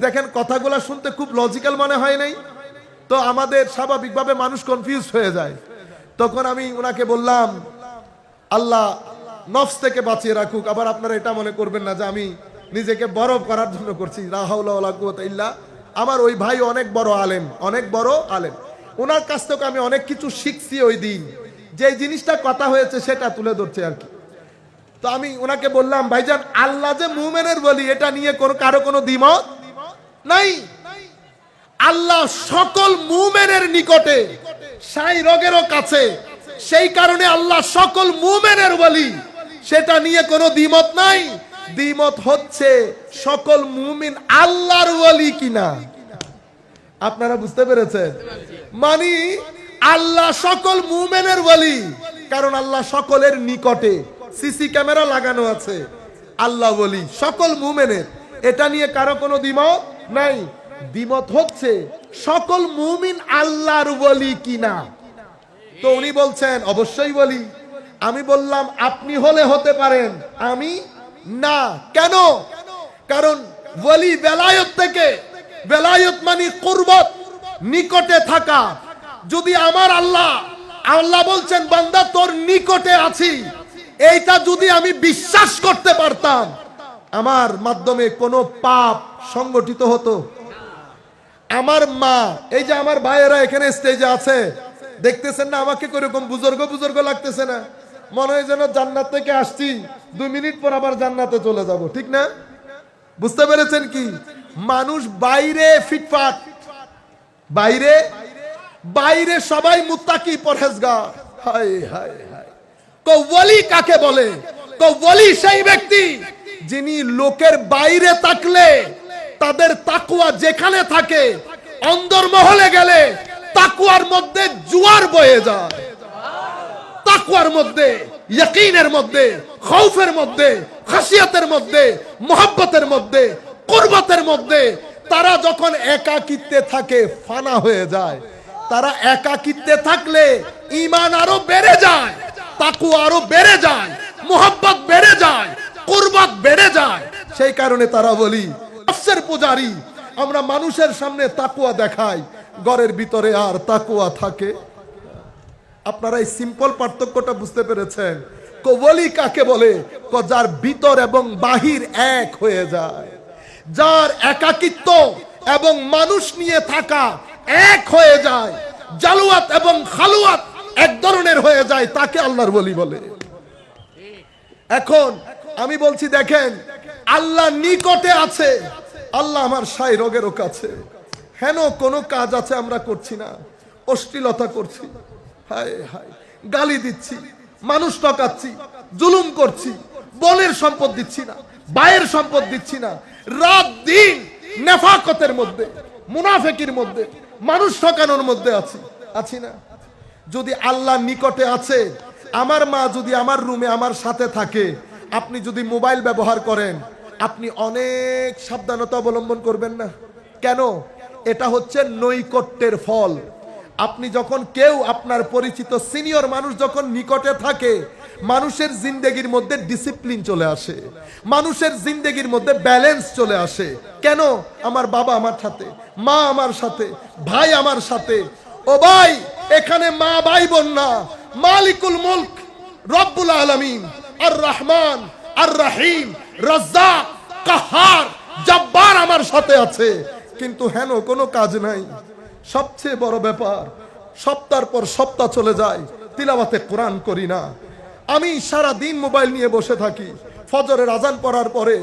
দেখেন কথাগুলো শুনতে খুব লজিক্যাল মনে হয় নাই? তো আমাদের স্বাভাবিকভাবে মানুষ কনফিউজ হয়ে যায়। তখন আমি ওনাকে বললাম আল্লাহ নফস থেকে বাঁচিয়ে রাখুক। আবার আপনারা এটা মনে করবেন না যে আমি নিজেকে বড় করার জন্য করছি, লা হাওলা ওয়ালা কুওয়াতা ইল্লা। আমার ওই ভাই অনেক বড় আলেম, অনেক বড় আলেম। ওনার কাছ থেকে আমি অনেক কিছু শিখছি। ওই দিন যে জিনিসটা কথা হয়েছে সেটা তুলে ধরছে আর কি। তো আমি ওনাকে বললাম ভাইজান আল্লাহ যে মুমিনের বলি, এটা নিয়ে কারো কোনো দ্বিমত নাই। আল্লাহ সকল মুমিনের নিকটে, 6 রগেরও কাছে। সেই কারণে আল্লাহ সকল মুমিনের বলি, সেটা নিয়ে কোনো দ্বিমত নাই। দ্বিমত হচ্ছে সকল মুমিন আল্লাহর ওয়ালি কিনা। আপনারা বুঝতে পেরেছেন? মানে আল্লাহ সকল মুমিনের ওয়ালি, কারণ আল্লাহ সকলের নিকটে। সিসি ক্যামেরা লাগানো আছে, আল্লাহ ওয়ালি সকল মুমিনের। এটা নিয়ে কারো কোনো দ্বিমত নাই। দ্বিমত হচ্ছে সকল মুমিন আল্লাহর ওলি কিনা। তো উনি বলছেন অবশ্যই বলি। আমি বললাম আপনি হলে হতে পারেন, আমি না। কেন? কারণ ওলি বেলায়েত থেকে, বেলায়েত মানে কুরবত, নিকটে থাকা। যদি আমার আল্লাহ, আল্লাহ বলছেন বান্দা তোর নিকটে আছি, এইটা যদি আমি বিশ্বাস করতে পারতাম, আমার মাধ্যমে কোনো পাপ সংগঠিত হতো? আমার মা, এই যে আমার ভাইয়েরা এখানে স্টেজে আছে, দেখতেছেন না আমাকে কিরকম বুজুর্গ বুজুর্গ লাগতেছে না? মনে হয় যেন জান্নাত থেকে আসছি, 2 মিনিট পর আবার জান্নাতে চলে যাব, ঠিক না? বুঝতে পেরেছেন কি? মানুষ বাইরে ফিটফাট, বাইরে বাইরে সবাই মুত্তাকি পরহেজগার। হায় হায় হায়। তো ওলি কাকে বলে? তো ওলি সেই ব্যক্তি যিনি লোকের বাইরে থাকলে তাদের তাকওয়া যেখানে থাকে, অন্দরমহলে গেলে তাকওয়ার মধ্যে জোয়ার বয়ে যায়। তাকওয়ার মধ্যে, ইয়াকিনের মধ্যে, খৌফের মধ্যে, খাশিয়াতের মধ্যে, মুহাব্বতের মধ্যে, কুরবতের মধ্যে তারা যখন একাকিত্বে থাকে ফানা হয়ে যায়। তারা একাকিত্বে থাকলে ঈমান আরো বেড়ে যায়, তাকওয়া আরো বেড়ে যায়, মুহাব্বত বেড়ে যায়, কুরবত বেড়ে যায়। সেই কারণে তারা বলি নফসের পূজারী। আমরা মানুষের সামনে তাকওয়া দেখাই, ঘরের ভিতরে আর তাকওয়া থাকে। আপনারা এই সিম্পল পার্থক্যটা বুঝতে পেরেছেন? ওলি কাকে বলে? যার ভিতর এবং বাহির এক হয়ে যায়, যার একাকিত্ব এবং মানুষ নিয়ে থাকা এক হয়ে যায়, জালুয়াত এবং খালুয়াত এক ধরনের হয়ে যায়, তাকে আল্লাহর ওলি বলে। এখন আমি বলছি দেখেন, আল্লাহ নিকটে আছে, আল্লাহ আমার সাই রোগেরও কাছে। হেন কোনো কাজ আছে আমরা করছি না, অশ্লীলতা করছি, হায় হায়, গালি দিচ্ছি, মানুষ ঠকাচ্ছি, জুলুম করছি, বোনের সম্পদ দিচ্ছি না, ভাইয়ের সম্পদ দিচ্ছি না, রাত দিন নেফাকতের মধ্যে, মুনাফিকির মধ্যে, মানুষ ঠকানোর মধ্যে আছি না? যদি আল্লাহ নিকটে আছে, আমার মা যদি আমার রুমে আমার সাথে থাকে, আপনি যদি মোবাইল ব্যবহার করেন, আপনি অনেক সাবধানতা অবলম্বন করবেন না? কেন? এটা হচ্ছে নৈকট্যের ফল। আপনি যখন কেউ আপনার পরিচিত সিনিয়র মানুষ যখন নিকটে থাকে, মানুষের জিন্দেগির মধ্যে ডিসিপ্লিন চলে আসে, মানুষের জিন্দেগির মধ্যে ব্যালেন্স চলে আসে। কেন? আমার বাবা আমার সাথে, মা আমার সাথে, ভাই আমার সাথে। ও ভাই, এখানে মা ভাই বোন না, মালিকুল মুলক রব্বুল আলামিন আর রহমান আর রহিম রাজ্জাক কাহার জব্বার আমার সাথে আছে, কিন্তু হেন কোনো কাজ নাই। সবচেয়ে বড় ব্যাপার, সপ্তাহের পর সপ্তাহ চলে যায়, তিলাওয়াতে কোরআন করি না। আমি সারা দিন মোবাইল নিয়ে বসে থাকি, ফজরের আজান পড়ার পরে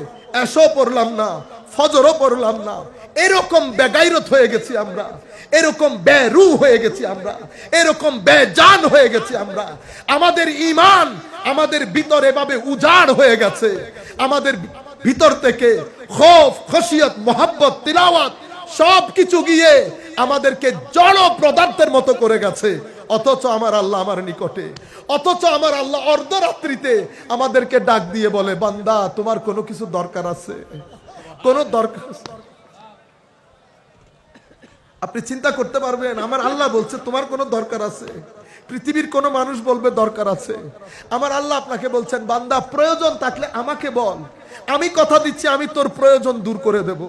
এশও পড়লাম না, ফজরও পড়লাম না। এরকম বেগাইরত হয়ে গেছি আমরা, এরকম বেরু হয়ে গেছি আমরা, এরকম বেজান হয়ে গেছি আমরা। আমাদের ঈমান আমাদের ভিতরে এভাবে উজাড় হয়ে গেছে, আমাদের ভিতর থেকে খৌফ, খশিয়ত, মুহাব্বত, তিলাওয়াত সবকিছু গিয়ে আমাদেরকে জড় পদার্থের মতো করে গেছে। অথচ আমার আল্লাহ আমার নিকটে, অথচ আমার আল্লাহ অর্ধরাত্রিতে আমাদেরকে ডাক দিয়ে বলে, বান্দা তোমার কোনো কিছু দরকার আছে? কোনো দরকার? আপনি চিন্তা করতে পারবেন, আমার আল্লাহ বলছে তোমার কোনো দরকার আছে? পৃথিবীর কোন মানুষ বলবে দরকার আছে? আমার আল্লাহ আপনাকে বলছেন, বান্দা প্রয়োজন থাকলে আমাকে বল, আমি কথা দিচ্ছি আমি তোর প্রয়োজন দূর করে দেব।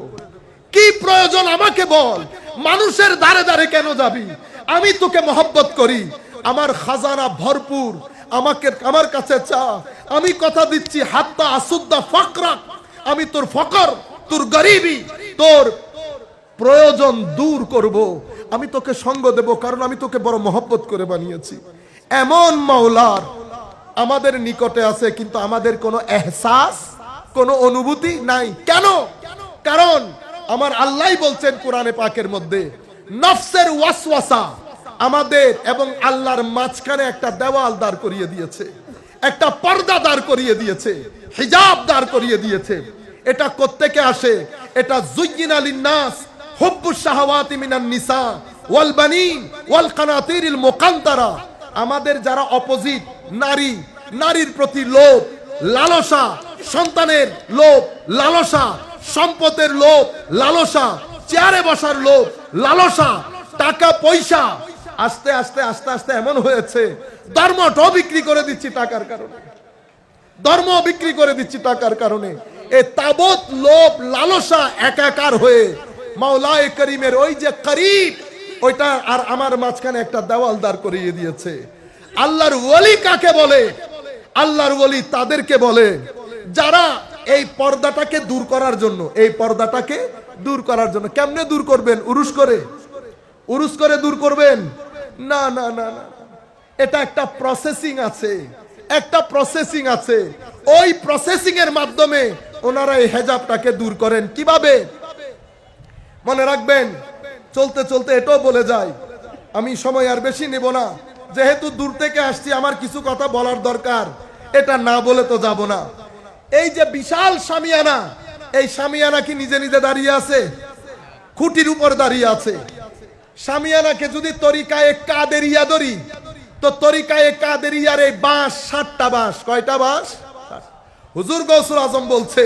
কি প্রয়োজন আমাকে বল, মানুষের দ্বারে দ্বারে কেন যাবি? আমি তোকে মহব্বত করি, আমার খাজানা ভরপুর, আমার কাছে চা, আমি কথা দিচ্ছি হাত্তা আসুদ্দা ফাকরা, আমি তোর ফকর, তোর গরিবি, তোর প্রয়োজন দূর করব, আমি তোকে সঙ্গ দেব, কারণ আমি তোকে বড় মহব্বত করে বানিয়েছি। এমন মাওলার আমাদের নিকটে আছে, কিন্তু আমাদের কোনো এহসাস, কোনো অনুভূতি নাই। কেন? কারণ আমার আল্লাহই বলছেন কোরআনে পাকের মধ্যে, নফসের ওয়াসওয়াসা আমাদের এবং আল্লাহর মাঝখানে একটা দেওয়াল দাঁড় করিয়ে দিয়েছে, একটা পর্দা দাঁড় করিয়ে দিয়েছে, হিজাব দাঁড় করিয়ে দিয়েছে। এটা কোত্থেকে আসে? এটা যুয়্যিনা লিন-নাস হুব্বুশ শাহাওয়াতি মিনান নিসা ওয়াল বানিন ওয়াল কানাতিরিল মুকান্তারা। আমাদের যারা অপোজিট, নারী, নারীর প্রতি লোভ, লালসা, সন্তানের লোভ, লালসা, সম্পদের লোভ, লালসা, চেয়ারে বসার লোভ, লালসা, টাকা পয়সা, আস্তে আস্তে আস্তে আস্তে এমন হয়েছে ধর্মটাও বিক্রি করে দিচ্ছি টাকার কারণে, ধর্ম বিক্রি করে দিচ্ছি টাকার কারণে। এ তাবৎ লোভ লালসা একাকার হয়ে মাওলায়ে করিমের ওই যে করিব, ওইটা আর আমার মাঝখানে একটা দেওয়াল দাঁড় করিয়ে দিয়েছে। আল্লাহর ওলি কাকে বলে? আল্লাহর ওলি তাদেরকে বলে যারা এই পর্দাটাকে দূর করার জন্য, এই পর্দাটাকে দূর করার জন্য। কেমনে দূর করবেন? উরুস করে? উরুস করে দূর করবেন? না না না না, এটা একটা প্রসেসিং আছে, একটা প্রসেসিং আছে। ওই প্রসেসিং এর মাধ্যমে ওনারা এই হেজাবটাকে দূর করেন। কিভাবে? মনে রাখবেন, চলতে চলতে এটাও বলে যায়, আমি সময় আর বেশি নেব না, যেহেতু দূর থেকে আসছি আমার কিছু কথা বলার দরকার, এটা না বলে তো যাব না। এই যে বিশাল শামিয়ানা, এই শামিয়ানা কি নিজে নিজে দাঁড়িয়ে আছে? খুঁটির উপর দাঁড়িয়ে আছে। শামিয়ানাকে যদি তরিকায়ে কাদেরিয়া ধরি, তো তরিকায়ে কাদেরিয়ার এই বাঁশ 60টা বাঁশ। কয়টা বাঁশ? হুজুর গৌসুল আজম বলছে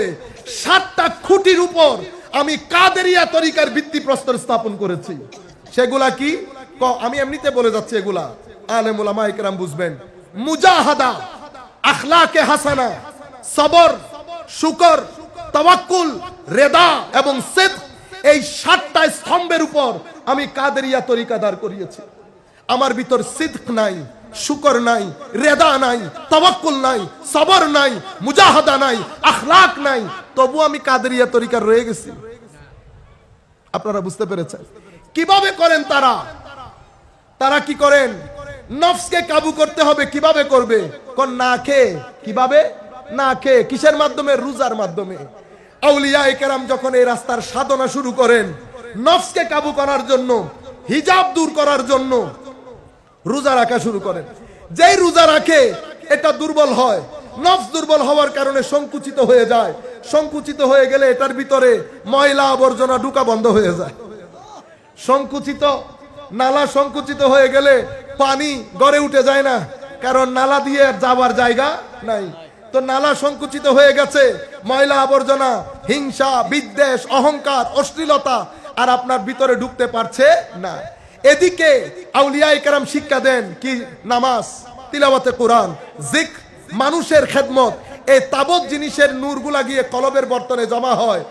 60টা খুঁটির উপর আমি কাদেরিয়া তরিকার ভিত্তিপ্রস্তর স্থাপন করেছি। সেগুলা কি? আমি এমনিতে বলে যাচ্ছি, এগুলা আলেম উলামায়ে কেরাম বুঝবেন। মুজাহাদা, আখলাকে হাসানা, সবর, শুকর, তাওয়াক্কুল, রেদা এবং সিদক, এই 60টা স্তম্ভের উপর আমি কাদেরিয়া তরিকা দাঁড় করিয়েছি। আমার ভিতর সিদক নাই, শুকর নাই, রেদা নাই, তাওয়াক্কুল নাই, সবর নাই, মুজাহাদা নাই, আখলাক নাই, তবু আমি কাদেরিয়া তরিকার রয়ে গেছি। আপনারা বুঝতে পেরেছেন? কিভাবে করেন তারা? তারা কি করেন? নফসকে কাবু করতে হবে। কিভাবে করবে? কোন না খেয়ে। কিভাবে? না খেয়ে। কিসের মাধ্যমে? রোজার মাধ্যমে। আউলিয়ায়ে কেরাম যখন এই রাস্তার সাধনা শুরু করেন, নফসকে কাবু করার জন্য, হিজাব দূর করার জন্য রোজা রাখা শুরু করেন। যেই রোজা রাখে এটা দুর্বল হয়, নফস দুর্বল হওয়ার কারণে সংকুচিত হয়ে যায়। সংকুচিত হয়ে গেলে এটার ভিতরে ময়লা আবর্জনা ঢুকা বন্ধ হয়ে যায়। সংকুচিত নালা সংকুচিত হয়ে গেলে পানি গড়ে উঠে যায় না, কারণ নালা দিয়ে যাওয়ার জায়গা নাই। তো নালা সংকুচিত হয়ে গেছে, ময়লা আবর্জনা, হিংসা, বিদ্বেষ, অহংকার, অশ্লীলতা আর আপনার ভিতরে ঢুকতে পারছে না। এদিকে আউলিয়ায়ে কেরাম শিক্ষা দেন কি? নামাজ, তিলাওয়াতে কোরআন, জিকর, মানুষের খেদমত। এই তাবৎ জিনিসের নূরগুলা গিয়ে কলবের বর্তনে জমা হয়,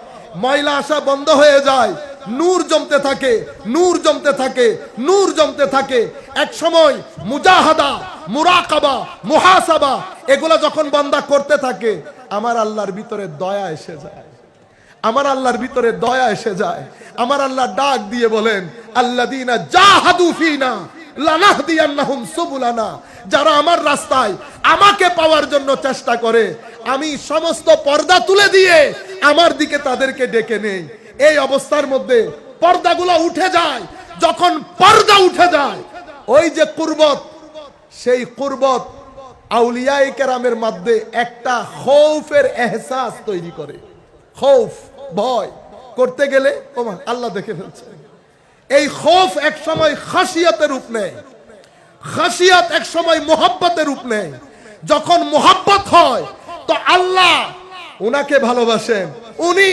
ময়লা আসা বন্ধ হয়ে যায়, নূর জমতে থাকে, নূর জমতে থাকে, নূর জমতে থাকে। এক সময় মুজাহাদা, মুরাকাবা, মুহাসাবা এগুলা যখন বান্দা করতে থাকে, আমার আল্লাহর ভিতরে দয়া এসে যায়, আমার আল্লাহর ভিতরে দয়া এসে যায়। আমার আল্লাহ ডাক দিয়ে বলেন, আল্লাযীনা জাহাদু ফীনা লানাহদিয়ান্নাহুম সুবুলানা, যারা আমার রাস্তায় আমাকে পাওয়ার জন্য চেষ্টা করে, আমি সমস্ত পর্দা তুলে দিয়ে আমার দিকে তাদেরকে ডেকে নেই। এই অবস্থার মধ্যে পর্দাগুলো উঠে যায়। যখন পর্দা উঠে যায়, ওই যে কুরবত, সেই কুরবত আউলিয়ায়ে কেরামের মধ্যে একটা খৌফের এহসাস তৈরি করে। খৌফ, ভয় করতে গেলে ওমা আল্লাহ দেখে ফেলছে। এই খৌফ এক সময় খাসিয়াতের রূপ নেয়, খাসিয়াত এক সময় মোহাব্বতের রূপ নেয়। যখন মোহাব্বত হয় তো আল্লাহ উনাকে ভালোবাসেন, উনি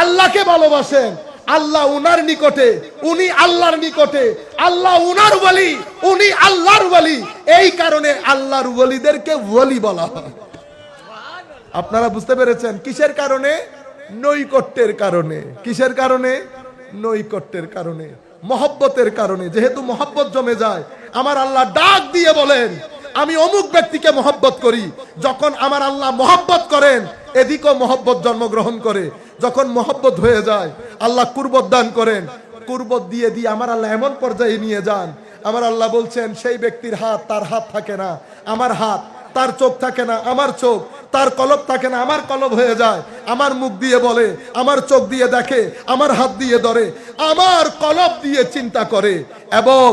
আল্লাহকে ভালোবাসেন, আল্লাহ উনার নিকটে, উনি আল্লাহর নিকটে, আল্লাহ উনার ওলি, উনি আল্লাহর ওলি। এই কারণে আল্লাহর ওলিদেরকে ওলি বলা হয়। আপনারা বুঝতে পেরেছেন? কিসের কারণে? নৈকট্যের কারণে। কিসের কারণে? নৈকট্যের কারণে, মহব্বতের কারণে। যেহেতু মহব্বত জমে যায়, আমার আল্লাহ ডাক দিয়ে বলেন, আমি অমুক ব্যক্তিকে মহব্বত করি। যখন আমার আল্লাহ মহব্বত করেন, এদিকেও মহব্বত জন্মগ্রহণ করে। যখন মহব্বত হয়ে যায়, আল্লাহ কুরবত দান করেন। কুরবত দিয়ে দিয়ে আমার আল্লাহ এমন পর্যায়ে নিয়ে যান, আমার আল্লাহ বলছেন সেই ব্যক্তির হাত তার হাত থাকে না, আমার হাত, তার চোখ থাকে না, আমার চোখ, তার কলব থাকে না, আমার কলব হয়ে যায়। আমার মুখ দিয়ে বলে, আমার চোখ দিয়ে দেখে, আমার হাত দিয়ে ধরে, আমার কলব দিয়ে চিন্তা করে। এবং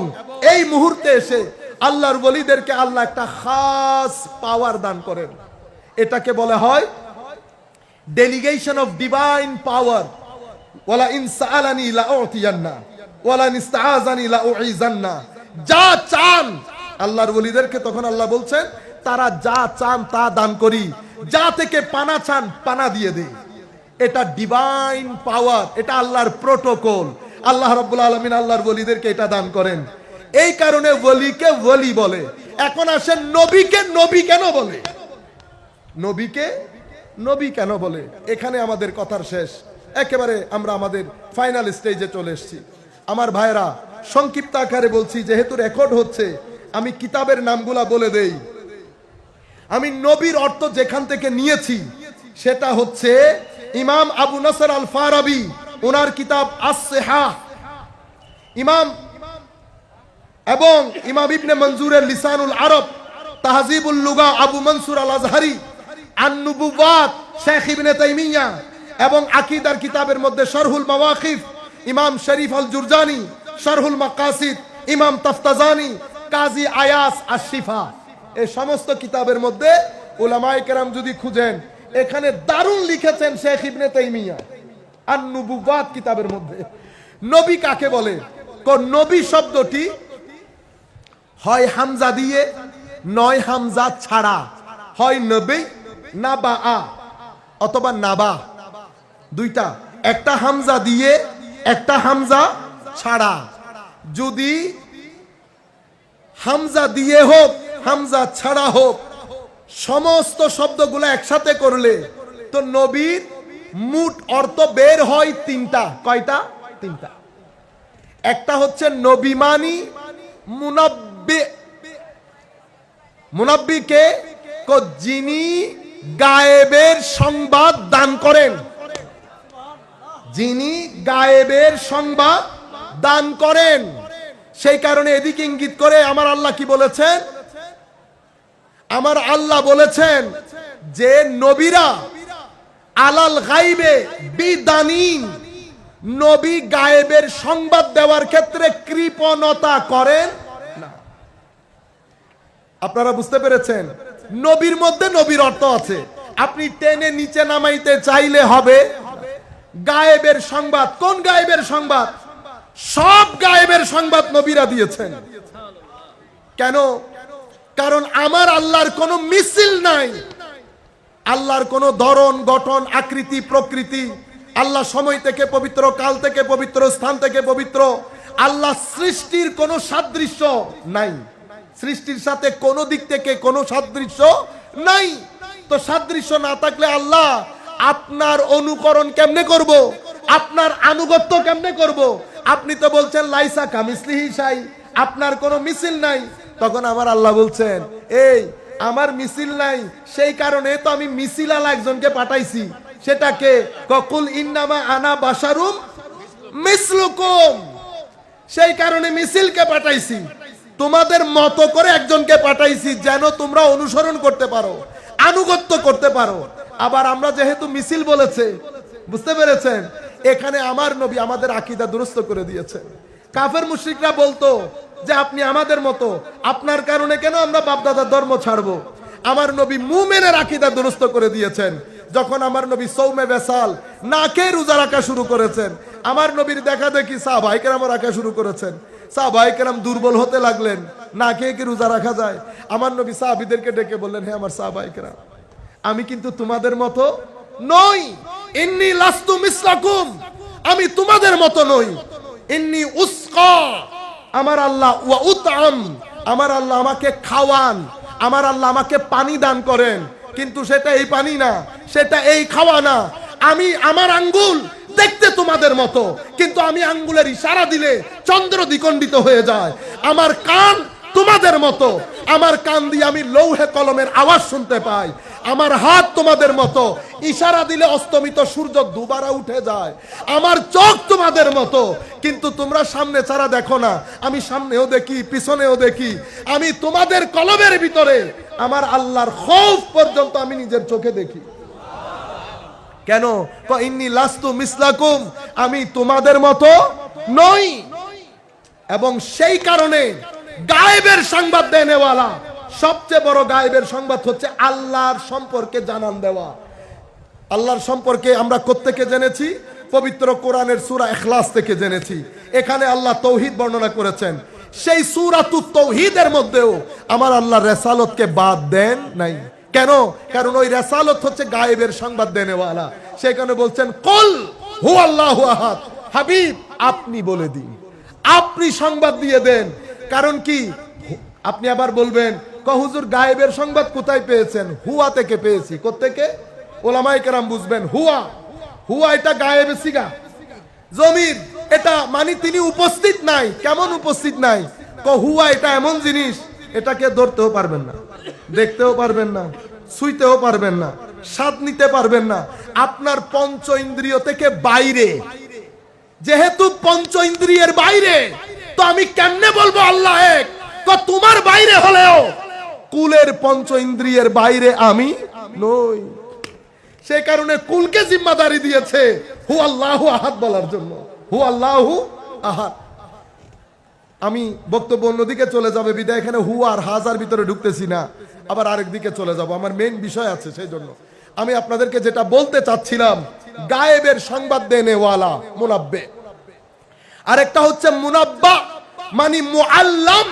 এই মুহূর্তে এসে আল্লাহর ওলিদেরকে আল্লাহ একটা খাস পাওয়ার দান করেন। এটাকে বলা হয় ডেলিগেশন অফ ডিভাইন পাওয়ার। ওয়ালা ইন সাআলানি লাউতিয়ান্না ওয়ালা নিস্তাআযানি লাউইযান্না। যা চান আল্লাহর ওলিদেরকে তখন আল্লাহ বলছেন, তারা যা চান তা দান করি, যা থেকে পানা চান পানা দিয়ে দেই। এটা ডিভাইন পাওয়ার, এটা আল্লাহর প্রোটোকল। আল্লাহ রাব্বুল আলামিন আল্লাহর ওলিদেরকে এটা দান করেন। এই কারণে ওলিকে ওলি বলে। এখন আসেন নবীকে নবী কেন বলে? নবীকে নবী কেন বলে? এখানে আমাদের কথার শেষ। একেবারে আমরা আমাদের ফাইনাল স্টেজে চলে এসেছি। আমার ভাইরা, সংক্ষিপ্ত আকারে বলছি, যেহেতু রেকর্ড হচ্ছে আমি কিতাবের নামগুলা বলে দেই। আমি নবীর অর্থ যেখান থেকে নিয়েছি সেটা হচ্ছে ইমাম আবু নাসর আল ফারাবি, ওনার কিতাব আস-সিহাহ, ইমাম এবং ইমাম ইবনে মনজুরের লিসানুল আরব, তাহজিবুল লুগা আবু মনসুর আল আজহারি, আন-নুবুওয়াত শেখ ইবনে তাইমিয়া, এবং আকীদার কিতাবের মধ্যে শারহুল মাওয়াকিফ ইমাম শরীফ আল জুরজানি, শারহুল মাকাসিদ ইমাম তাফতাজানি, কাজী আয়াস আশ-শিফা। এই সমস্ত কিতাবের মধ্যে উলামায়ে কেরাম যদি খুঁজেন, এখানে দারুণ লিখেছেন শেখ ইবনে তাইমিয়া আন-নুবুওয়াত কিতাবের মধ্যে। নবী কাকে বলে? নবী শব্দটি হয় হামজা দিয়ে, নয় হামজা ছাড়া, হয় নবী নাবা অথবা নাবা, দুইটা, একটা হামজা দিয়ে একটা হামজা ছাড়া। যদি হামজা দিয়ে হোক হামজা ছাড়া হোক, সমস্ত শব্দগুলো একসাথে করলে তো নবীর মোট অর্থ বের হয় তিনটা। কয়টা? তিনটা। একটা হচ্ছে নবী মানি মুনাব্বি। মুনাব্বিকে যিনি গায়েবের সংবাদ দান করেন, যিনি গায়েবের সংবাদ দান করেন। সেই কারণে এদিকে ইঙ্গিত করে আমার আল্লাহ কি বলেছেন? আমার আল্লাহ বলেছেন যে নবীরা আলাল গাইবে বিদানিন, নবী গায়েবের সংবাদ দেওয়ার ক্ষেত্রে কৃপণতা করেন না। আপনারা বুঝতে পেরেছেন? নবীর মধ্যে নবীর অর্থ আছে। আপনি টেনে নিচে নামাইতে চাইলে হবে। গায়েবের সংবাদ, কোন গায়েবের সংবাদ? সব গায়েবের সংবাদ নবীরা দিয়েছেন। কেন? কারণ আমার আল্লাহর কোনো মিছিল নাই, আল্লাহর কোনো ধরন গঠন আকৃতি প্রকৃতি, আল্লাহ সময় থেকে পবিত্র, কাল থেকে পবিত্র, স্থান থেকে পবিত্র। আল্লাহ সৃষ্টির কোনো সাদৃশ্য নাই, সৃষ্টির সাথে কোনো দিক থেকে কোনো সাদৃশ্য নাই। তো সাদৃশ্য না থাকলে আল্লাহ আপনার অনুকরণ কেমনে করব? আপনার আনুগত্য কেমনে করব? আপনি তো বলছেন লাইসা কামিসলিহি শাই, আপনার কোনো মিছিল নাই। তখন আমার আল্লাহ বলছেন, এই আমার মিছিল নাই, সেই কারণে তো আমি মিছিলাল একজনকে পাঠাইছি। সেটাকে কুল ইন্নামা আনা বাশারুম মিসলুকুম, সেই কারণে মিছিলকে পাঠাইছি। তোমাদের মতো করে একজনকে পাঠাইছি যেন তোমরা অনুসরণ করতে পারো, আনুগত্য করতে পারো। আবার আমরা যেহেতু মিছিল বলেছে, বুঝতে পেরেছেন? এখানে আমার নবী আমাদের আকীদা দুরস্ত করে দিয়েছেন। কাফের মুশরিকরা বলতো যে আপনি আমাদের মতো, আপনার কারণে কেন আমরা বাপদাদার ধর্ম ছাড়বো? আমার নবী মুমিনের আকীদা দুরস্ত করে দিয়েছেন। যখন আমার নবী সৌমে বেসাল না খেয়ে রোজা রাখা শুরু করেছেন, আমার নবীর দেখা দেখি সাহাবায়ে কেরাম রাখা শুরু করেছেন। সাহাবায়ে কেরাম দুর্বল হতে লাগলেন, না খেয়ে কি রোজা রাখা যায়? আমার নবী সাহাবীদেরকে ডেকে বললেন, হে আমার সাহাবায়ে কেরাম, আমি কিন্তু তোমাদের মতো নই। ইন্নী লাস্তু মিসলাকুম, আমি তোমাদের মতো নই। ইন্নী উসকা, আমার আল্লাহ, ওয়া উতআম, আমার আল্লাহ আমাকে খাওয়ান, আমার আল্লাহ আমাকে পানি দান করেন। কিন্তু সেটা এই পানি না, সেটা এই খাওয়া না। আমি আমার আঙ্গুল দেখতে তোমাদের মতো, কিন্তু আমি আঙ্গুলের ইশারা দিলে চন্দ্র দ্বিখণ্ডিত হয়ে যায়। আমার কান তোমাদের মতো, আমার কান দিয়ে আমি লৌহে কলমের আওয়াজ শুনতে পাই। আমার হাত তোমাদের মতো, ইশারা দিলে অস্তমিত সূর্য দুবারা উঠে যায়। আমার চোখ তোমাদের মতো, কিন্তু তোমরা সামনে ছাড়া দেখো না, আমি সামনেও দেখি পিছনেও দেখি। আমি তোমাদের কলমের ভিতরে আমার আল্লাহর খৌফ পর্যন্ত আমি নিজের চোখে দেখি। কেন? ইন্নী লাস্তু মিসলাকুম, আমি তোমাদের মতো নই। এবং সেই কারণে গায়েবের সংবাদ দেনেওয়ালা, সবচেয়ে বড় গায়েবের সংবাদ হচ্ছে আল্লাহর সম্পর্কে জানান দেওয়া। আল্লাহর সম্পর্কে আমরা কোত্থেকে জেনেছি? পবিত্র কোরআনের সূরা ইখলাস থেকে জেনেছি। এখানে আল্লাহ তৌহিদ বর্ণনা করেছেন। সেই সূরাতুত তৌহিদের মধ্যেও আমার আল্লাহ রিসালাতকে বাদ দেন নাই। কেন? কারণ ওই রিসালাত হচ্ছে গায়েবের সংবাদ দেনেওয়ালা। সেখানে বলছেন কুল হুয়াল্লাহু আহাদ, হাবিব আপনি বলে দিন, আপনি সংবাদ দিয়ে দেন। কারণ কি আপনি আবার বলবেন হুজুর গায়েবের সংবাদ কোথায় পেয়েছেন? হুয়া থেকে পেয়েছি। কোত্থেকে? ওলামায়ে কেরাম বুঝবেন। হুয়া হুয়া এটা গায়েবের সিগা, জমির, এটা মানে তিনি উপস্থিত নাই। কেমন উপস্থিত নাই? হুয়া এটা এমন জিনিস, এটাকে ধরতেও পারবেন না, দেখতেও পারবেন না, ছুঁইতেও পারবেন না, স্বাদ নিতে পারবেন না, আপনার পঞ্চ ইন্দ্রিয় থেকে বাইরে। যেহেতু পঞ্চ ইন্দ্রিয়ের বাইরে, তো আমি কেমনে বলবো আল্লাহ এক? তোমার বাইরে হলেও কুলের পঞ্চ ইন্দ্রিয়ের বাইরে আমি নই। সে কারণে কুলকে জিম্মাদারি দিয়েছে হু আল্লাহু আহাদ বলার জন্য। হু আল্লাহু আহাদ। আমি বক্তব্য অন্যদিকে চলে যাবে বিদায় এখানে হু আর হাজার ভিতরে ঢুকতেছি না, আবার আরেক দিকে চলে যাব। আমার মেইন বিষয় আছে, সেই জন্য আমি আপনাদেরকে যেটা বলতে চাচ্ছিলাম, গায়েবের সংবাদ দেনে ওয়ালা মুনাব্বে। আরেকটা হচ্ছে মুনাব্বা মানে মুআল্লাম,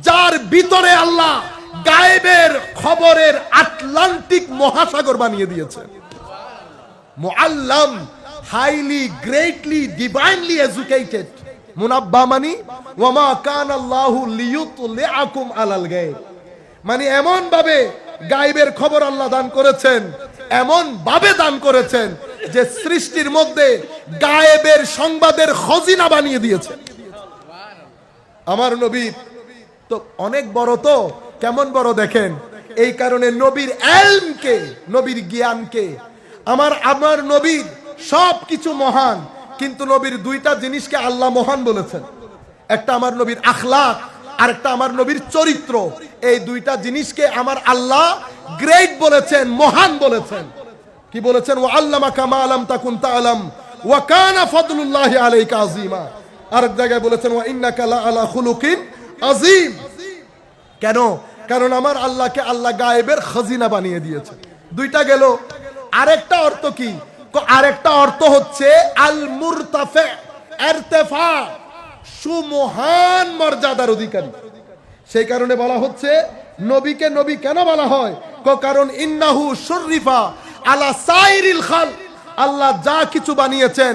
যার ভিতরে আল্লাহ গায়েবের খবরের আটলান্টিক মহাসাগর বানিয়ে দিয়েছেন। মুআল্লাম, হাইলি গ্রেটলি ডিভাইনলি এডুকেটেড। মুনাব্বা মানে ওয়ামা কানাল্লাহু লিয়ুতলিআকুম আলাল গায়ব, মানে এমন ভাবে গায়েবের খবর আল্লাহ দান করেছেন, এমন ভাবে দান করেছেন যে সৃষ্টির মধ্যে গায়েবের সংবাদের খজিনা বানিয়ে দিয়েছেন। আমার নবী তো অনেক বড়, তো কেমন বড় দেখেন। এই কারণে নবীর ইলমকে, নবীর জ্ঞানকে, আমার নবীর সবকিছু মহান, কিন্তু নবীর দুইটা জিনিসকে আল্লাহ মহান বলেছেন। একটা আমার নবীর আখলাক, আর একটা আমার নবীর চরিত্র। এই দুইটা জিনিসকে আমার আল্লাহ গ্রেট বলেছেন, মহান বলেছেন। কি বলেছেন? ওয়া আল্লামাকা মা লাম তাকুন তাআলাম ওয়া কানা ফাদলুল্লাহি আলাইকা আযীমা। আরেক জায়গায় বলেছেন ওয়া ইন্নাকা লা আলা খুলুকিন আযীম। কেন? কারণ আমার আল্লাহকে আল্লাহ গায়েবের খাজিনা বানিয়ে দিয়েছে। দুইটা গেল। আরেকটা অর্থ কি? আরেকটা অর্থ হচ্ছে আল মুরতাফি, ইরতিফা, সুমহান মর্যাদার অধিকারী। সেই কারণে বলা হচ্ছে নবীকে নবী কেন বলা হয়? কারণ ইন্নাহু শুররিফা আলা সাইরিল খালক, আল্লাহ যা কিছু বানিয়েছেন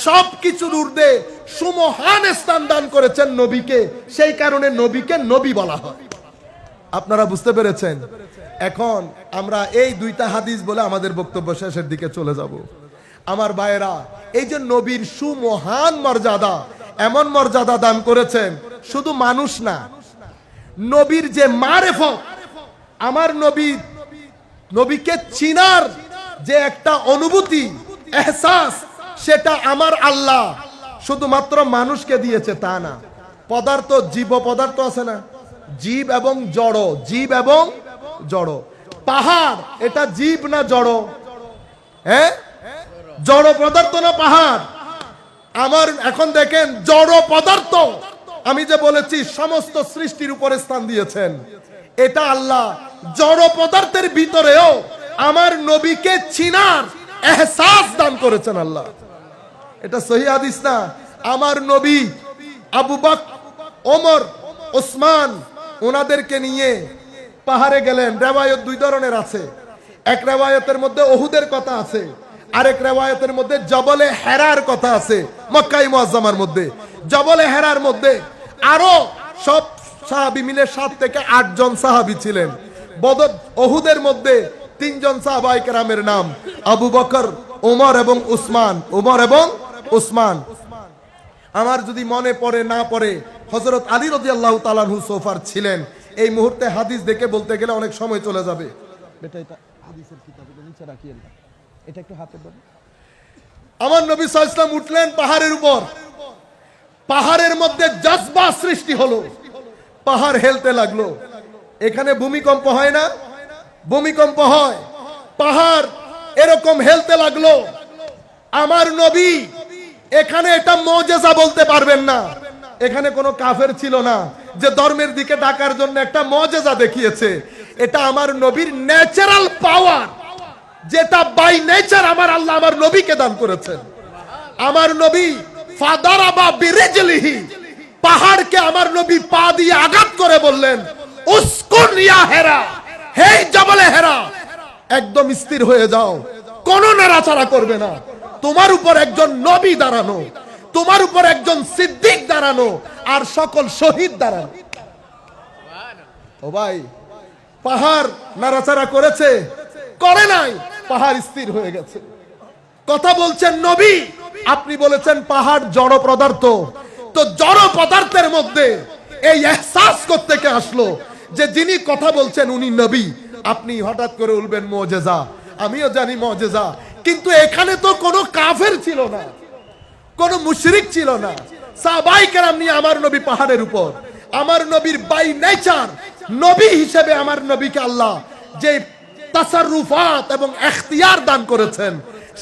সব কিছুর ঊর্ধ্বে সুমহান স্থান দান করেছেন নবীকে। সেই কারণে নবীকে নবী বলা হয়। আপনারা বুঝতে পেরেছেন? এখন আমরা এই দুইটা হাদিস বলে আমাদের বক্তব্য শেষের দিকে চলে যাব। আমার ভাইয়েরা, এই যে নবীর সুমহান মর্যাদা, এমন মর্যাদা দান করেছেন, শুধু মানুষ না, নবীর যে মারেফত, আমার নবীকে চিনার যে একটা অনুভূতি, এহসাস, সেটা আমার আল্লাহ শুধুমাত্র মানুষকে দিয়েছে তা না। পদার্থ, জীব পদার্থ আছে না, জীব এবং জড়, জীব এবং জড়। পাহাড় এটা জীব না জড়? হ্যাঁ, জড় পদার্থ না পাহাড়? আমার এখন দেখেন জড় পদার্থ, আমি যে বলেছি সমস্ত সৃষ্টির উপরে স্থান দিয়েছেন, এটা আল্লাহ জড় পদার্থের ভিতরেও আমার নবীকে চিনার এহসাস দান করেছেন আল্লাহ। এটা সহিহ হাদিস না? আমার নবী আবু বকর, ওমর, ওসমান ওনাদেরকে নিয়ে পাহাড়ে গেলেন। রেওয়ায়ত দুই ধরনের আছে। এক রেওয়ায়তের মধ্যে ওহুদের কথা আছে, আরেক রেওয়ায়তের মধ্যে জবলে হেরার কথা আছে। মক্কায়ে মুআজ্জামার মধ্যে, জবলে হেরার মধ্যে আরো সব সাহাবী মিলে 7 থেকে 8 জন সাহাবী ছিলেন। বদর ওহুদের মধ্যে 3 জন সাহাবায়ে কেরামের নাম আবু বকর, ওমর এবং উসমান। ওমর এবং উসমান। আমার যদি মনে পড়ে না পড়ে, হযরত আলী রাদিয়াল্লাহু তাআলা আনহু সোফার ছিলেন। এই মুহূর্তে হাদিস দেখে বলতে গেলে অনেক সময় চলে যাবে। বেটা এটা হাদিসের কিতাবে নিচে রাখিয়েন, এটা একটু হাতে ধরুন। আমার নবী সাল্লাল্লাহু আলাইহি ওয়াসাল্লাম উঠলেন পাহাড়ের উপর। পাহাড়ের মধ্যে জজবা সৃষ্টি হলো, পাহাড় হেলতে লাগলো। এখানে ভূমিকম্প হয় না? ভূমিকম্প হয়, পাহাড় এরকম হেলতে লাগলো। আমার নবী এখানে এটা মুজিজা বলতে পারবেন না। এখানে কোনো কাফের ছিল না যে ধর্মের দিকে ডাকার জন্য একটা মুজিজা দেখিয়েছে। এটা আমার নবীর ন্যাচারাল পাওয়ার, যেটা বাই নেচার আমার আল্লাহ আমার নবীকে দান করেছেন। আমার নবী ফাদারাবা বিরিজলিহি, পাহাড়কে আমার নবী পা দিয়ে আঘাত করে বললেন উসকুন ইয়া হেরা, হে জবলে হেরা, একদম স্থির হয়ে যাও। কোনো নাড়াচাড়া করবে না। তোমার উপর একজন নবী দাঁড়ানো, তোমার উপর একজন সিদ্দিক দাঁড়ানো, আর সকল শহীদ দাঁড়ানো। ও ভাই, পাহাড় নাড়াচাড়া করেছে? করে নাই, পাহাড় স্থির হয়ে গেছে। কথা বলছেন নবী, আপনি বলেছেন পাহাড় জড় পদার্থ। তো জড় পদার্থের মধ্যে এই এহসাস করতে কে আসলো যে যিনি কথা বলছেন উনি নবী? আপনি হঠাৎ করে বলবেন মুজিজা। আমিও জানি মুজিজা, কিন্তু এখানে তো কোনো কাফের ছিল না, কোনো মুশরিক ছিল না। সাহাবায়ে কেরাম নিয়ে আমার নবী পাহাড়ের উপর। আমার নবীর বাই নেচার নবী হিসেবে আমার নবীকে আল্লাহ যে তাসাররুফাত এবং এখতিয়ার দান করেছেন,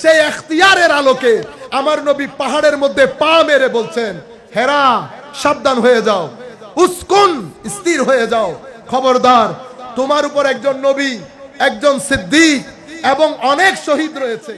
সেই এখতিয়ারের আলোকে আমার নবী পাহাড়ের মধ্যে পা মেরে বলছেন, হেরা সাবধান হয়ে যাও, উস্কুন স্থির হয়ে যাও, খবরদার তোমার উপর একজন নবী, একজন সিদ্দিক এবং অনেক শহীদ রয়েছে।